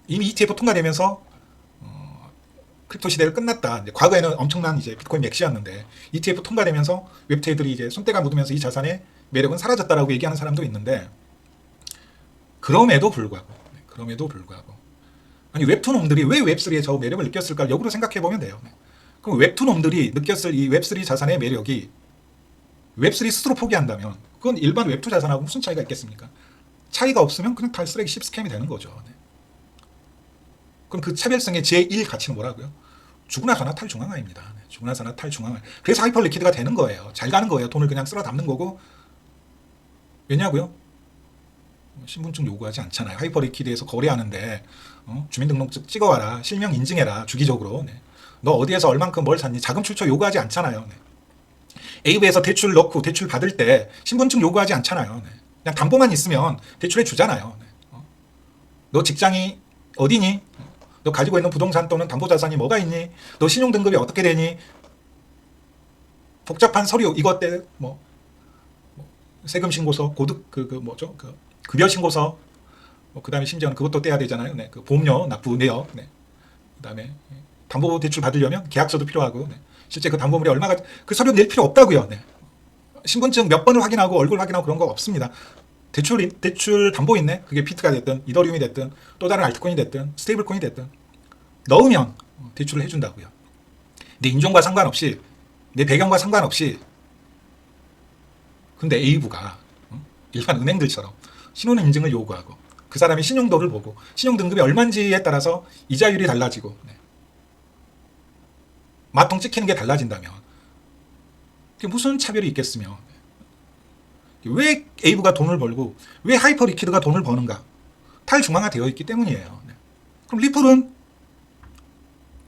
이미 ETF 통과되면서 크립토 시대를 끝났다. 이제 과거에는 엄청난 이제 비트코인 맥시였는데 ETF 통과되면서 웹2들이 이제 손때가 묻으면서 이 자산의 매력은 사라졌다라고 얘기하는 사람도 있는데 그럼에도 불구하고 아니 웹2 놈들이 왜 웹3의 저 매력을 느꼈을까 역으로 생각해 보면 돼요. 그럼 웹2 놈들이 느꼈을 이 웹3 자산의 매력이 웹3 스스로 포기한다면 그건 일반 웹2 자산하고 무슨 차이가 있겠습니까? 차이가 없으면 그냥 다 쓰레기 10스캠이 되는 거죠. 네. 그럼 그 차별성의 제1 가치는 뭐라고요? 죽으나 사나 탈중앙화입니다. 네. 죽으나 사나 탈중앙화. 그래서 하이퍼 리퀴드가 되는 거예요. 잘 가는 거예요. 돈을 그냥 쓸어 담는 거고. 왜냐고요? 신분증 요구하지 않잖아요. 하이퍼 리퀴드에서 거래하는데 주민등록증 찍어와라. 실명 인증해라. 주기적으로. 네. 너 어디에서 얼만큼 뭘 샀니? 자금 출처 요구하지 않잖아요. 네. A부에서 대출 넣고 대출 받을 때 신분증 요구하지 않잖아요. 네. 그냥 담보만 있으면 대출해 주잖아요. 네. 너 직장이 어디니? 너 가지고 있는 부동산 또는 담보자산이 뭐가 있니? 너 신용등급이 어떻게 되니? 복잡한 서류 이것 때 뭐 세금 신고서, 고득 뭐죠? 급여 신고서, 그다음에 심지어는 그것도 떼야 되잖아요. 네. 그 보험료 납부 내역. 네. 그다음에 담보 대출 받으려면 계약서도 필요하고. 네. 실제 그 담보물이 얼마가 그 서류 낼 필요 없다고요. 네. 신분증 몇 번을 확인하고 얼굴 확인하고 그런 거 없습니다. 대출 담보 있네. 그게 비트가 됐든 이더리움이 됐든 또 다른 알트코인이 됐든 스테이블 코인이 됐든 넣으면 대출을 해준다고요. 내 인종과 상관없이 내 배경과 상관없이. 근데 A부가 일반 은행들처럼 신원 인증을 요구하고 그 사람이 신용도를 보고 신용등급이 얼마인지에 따라서 이자율이 달라지고 마통 찍히는 게 달라진다면 그게 무슨 차별이 있겠으며. 왜 A부가 돈을 벌고 왜 하이퍼 리퀴드가 돈을 버는가? 탈중앙화 되어 있기 때문이에요. 그럼 리플은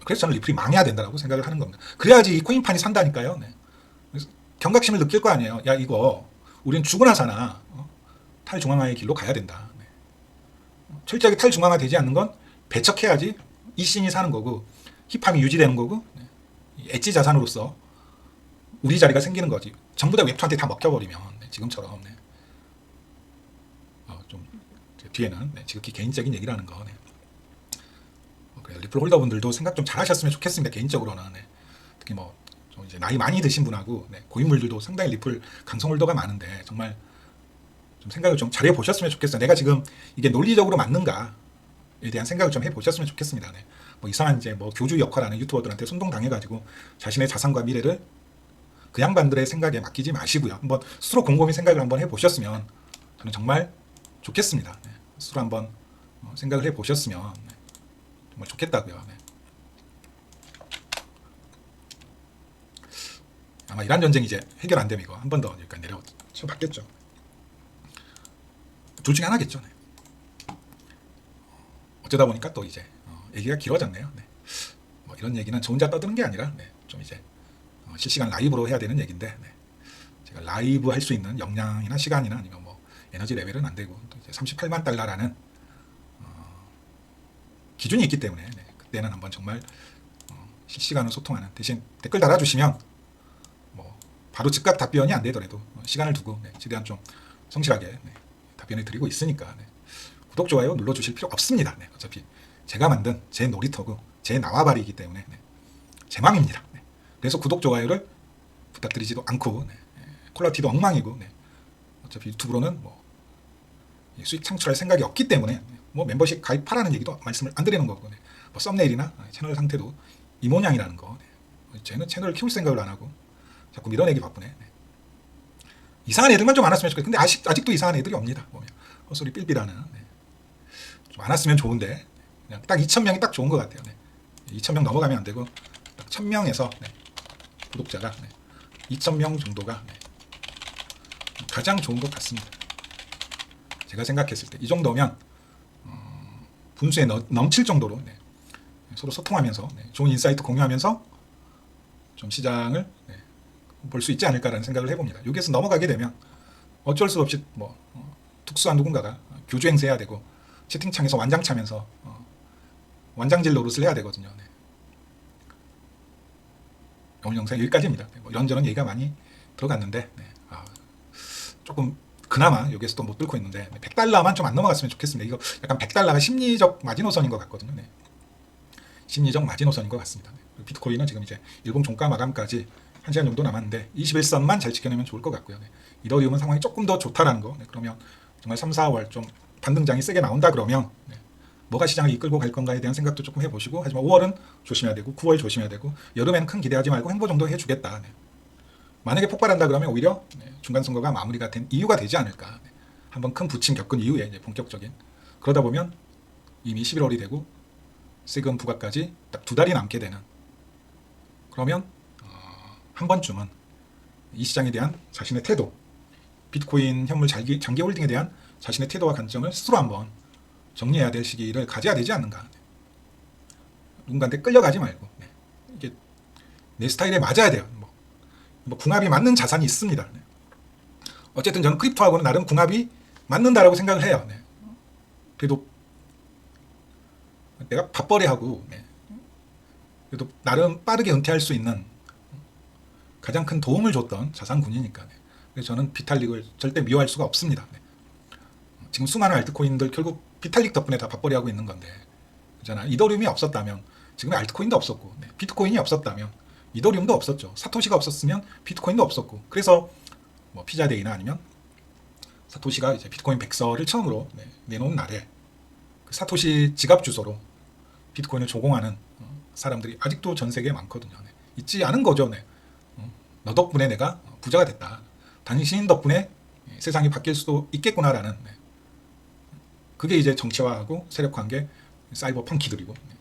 그래서 저는 리플이 망해야 된다고 생각을 하는 겁니다. 그래야지 이 코인판이 산다니까요. 그래서 경각심을 느낄 거 아니에요. 야 이거 우리는 죽으나 사나 탈중앙화의 길로 가야 된다. 철저하게 탈중앙화 되지 않는 건 배척해야지 이 씬이 사는 거고 힙함이 유지되는 거고 엣지 자산으로서 우리 자리가 생기는 거지. 전부 다 웹2한테 다 먹혀버리면 지금처럼 좀 뒤에는 지극히 개인적인 얘기라는 거. 그래, 리플 홀더분들도 생각 좀 잘하셨으면 좋겠습니다. 개인적으로는 특히 뭐 좀 이제 나이 많이 드신 분하고 고인물들도 상당히 리플 강성 홀더가 많은데 정말 좀 생각을 좀 잘해 보셨으면 좋겠어요. 내가 지금 이게 논리적으로 맞는가에 대한 생각을 좀 해 보셨으면 좋겠습니다. 뭐 이상한 이제 뭐 교주 역할하는 유튜버들한테 선동당해가지고 자신의 자산과 미래를 그 양반들의 생각에 맡기지 마시고요. 한번 스스로 곰곰이 생각을 한번 해보셨으면 저는 정말 좋겠습니다. 스스로 한번 생각을 해보셨으면 정말 좋겠다고요. 아마 이란 전쟁이 이제 해결 안 되면 이거 한 번 더 여기까지 내려쳐 받겠죠. 둘 중에 하나겠죠. 어쩌다 보니까 또 이제 얘기가 길어졌네요. 뭐 이런 얘기는 저 혼자 떠드는 게 아니라 좀 이제 실시간 라이브로 해야 되는 얘기인데 제가 라이브 할 수 있는 역량이나 시간이나 아니면 뭐 에너지 레벨은 안 되고 또 이제 38만 달러라는 기준이 있기 때문에 그때는 한번 정말 실시간으로 소통하는 대신 댓글 달아주시면 뭐 바로 즉각 답변이 안 되더라도 시간을 두고 최대한 좀 성실하게 답변을 드리고 있으니까 구독 좋아요 눌러주실 필요 없습니다. 어차피 제가 만든 제 놀이터고 제 나와바리이기 때문에 제 맘입니다. 그래서 구독 좋아요를 부탁드리지도 않고 퀄리티도 엉망이고 어차피 유튜브로는 뭐 수익 창출할 생각이 없기 때문에 뭐 멤버십 가입하라는 얘기도 말씀을 안 드리는 거고 뭐 썸네일이나 채널 상태도 이 모양이라는 거. 쟤는 채널을 키울 생각을 안 하고 자꾸 밀어내기 바쁘네. 이상한 애들만 좀 안 왔으면 좋겠는데 아직도 이상한 애들이 옵니다. 보면 헛소리 삘삘하는 좀 안 왔으면 좋은데 그냥 딱 2,000명이 딱 좋은 것 같아요. 2,000명 넘어가면 안 되고 딱 1,000명에서 구독자가 2,000명 정도가 가장 좋은 것 같습니다. 제가 생각했을 때 이 정도면 분수에 넘칠 정도로 서로 소통하면서 좋은 인사이트 공유하면서 좀 시장을 볼 수 있지 않을까라는 생각을 해봅니다. 여기에서 넘어가게 되면 어쩔 수 없이 뭐 특수한 누군가가 교주 행세해야 되고 채팅창에서 완장 차면서 완장질 노릇을 해야 되거든요. 오늘 영상 여기까지입니다. 뭐 이런저런 얘기가 많이 들어갔는데 조금 그나마 여기에서 또 못 뚫고 있는데 $100만 좀 안 넘어갔으면 좋겠습니다. 이거 약간 $100가 심리적 마지노선인 것 같거든요. 심리적 마지노선인 것 같습니다. 네. 비트코인은 지금 이제 일봉 종가 마감까지 1시간 정도 남았는데 21선만 잘 지켜내면 좋을 것 같고요. 네. 이더리움은 상황이 조금 더 좋다라는 거. 네. 그러면 정말 3, 4월 좀 반등장이 세게 나온다 그러면 네. 뭐가 시장을 이끌고 갈 건가에 대한 생각도 조금 해보시고, 하지만 5월은 조심해야 되고 9월 조심해야 되고 여름에는 큰 기대하지 말고 횡보 정도 해주겠다. 네. 만약에 폭발한다 그러면 오히려 네. 중간 선거가 마무리가 된 이유가 되지 않을까. 네. 한번 큰 부침 겪은 이후에 이제 본격적인, 그러다 보면 이미 11월이 되고 세금 부과까지 딱 2달이 남게 되는, 그러면 한 번쯤은 이 시장에 대한 자신의 태도, 비트코인 현물 장기 홀딩에 대한 자신의 태도와 관점을 스스로 한번 정리해야 될 시기를 가져야 되지 않는가. 누군가한테 끌려가지 말고 네. 이게 내 스타일에 맞아야 돼요. 뭐 궁합이 맞는 자산이 있습니다. 네. 어쨌든 저는 크립토하고는 나름 궁합이 맞는다라고 생각을 해요. 네. 그래도 내가 밥벌이하고 네. 그래도 나름 빠르게 은퇴할 수 있는 가장 큰 도움을 줬던 자산군이니까. 네. 그래서 저는 비탈릭을 절대 미워할 수가 없습니다. 네. 지금 수많은 알트코인들 결국 비탈릭 덕분에 다 밥벌이하고 있는 건데, 그렇잖아. 이더리움이 없었다면 지금의 알트코인도 없었고, 네. 비트코인이 없었다면 이더리움도 없었죠. 사토시가 없었으면 비트코인도 없었고. 그래서 뭐 피자데이나 아니면 사토시가 이제 비트코인 백서를 처음으로 네, 내놓은 날에 그 사토시 지갑 주소로 비트코인을 조공하는 사람들이 아직도 전 세계에 많거든요. 네. 있지 않은 거죠. 네. 너 덕분에 내가 부자가 됐다. 당신 덕분에 세상이 바뀔 수도 있겠구나라는 네. 그게 이제 정치화하고 세력화한 게 사이버 펑키들이고 네.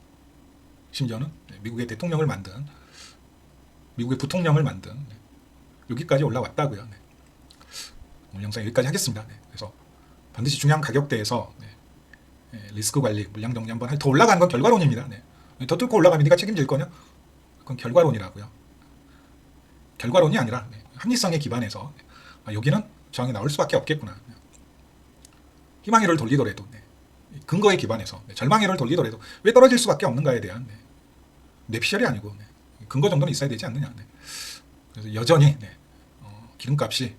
심지어는 미국의 대통령을 만든, 미국의 부통령을 만든 네. 여기까지 올라왔다고요. 네. 오늘 영상 여기까지 하겠습니다. 네. 그래서 반드시 중요한 가격대에서 네. 리스크 관리, 물량 정리 한번 더 올라가는 건 결과론입니다. 네. 더 뚫고 올라가면 네가 책임질 거냐? 그건 결과론이라고요. 결과론이 아니라 네. 합리성에 기반해서 네. 여기는 저항이 나올 수밖에 없겠구나. 네. 희망의를 돌리더라도 네. 근거에 기반해서 네. 절망의를 돌리더라도 왜 떨어질 수밖에 없는가에 대한 네. 뇌피셜이 아니고 네. 근거 정도는 있어야 되지 않느냐. 네. 그래서 여전히 네. 기름값이,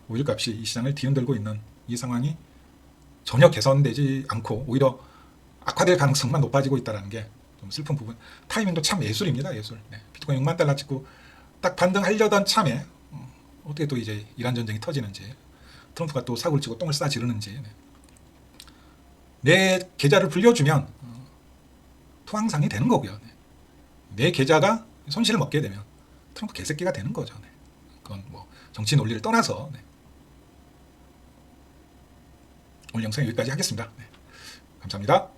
오일값이 이 시장을 뒤흔들고 있는 이 상황이 전혀 개선되지 않고 오히려 악화될 가능성만 높아지고 있다는 게 좀 슬픈 부분. 타이밍도 참 예술입니다. 예술. 네. 비트코인 6만 달러 찍고 딱 반등하려던 참에 어떻게 또 이제 이란 전쟁이 터지는지, 트럼프가 또 사고를 치고 똥을 싸 지르는지. 네. 내 계좌를 불려주면 토항상이 되는 거고요. 네. 내 계좌가 손실을 먹게 되면 트럼프 개새끼가 되는 거죠. 네. 그건 뭐 정치 논리를 떠나서 네. 오늘 영상 여기까지 하겠습니다. 네. 감사합니다.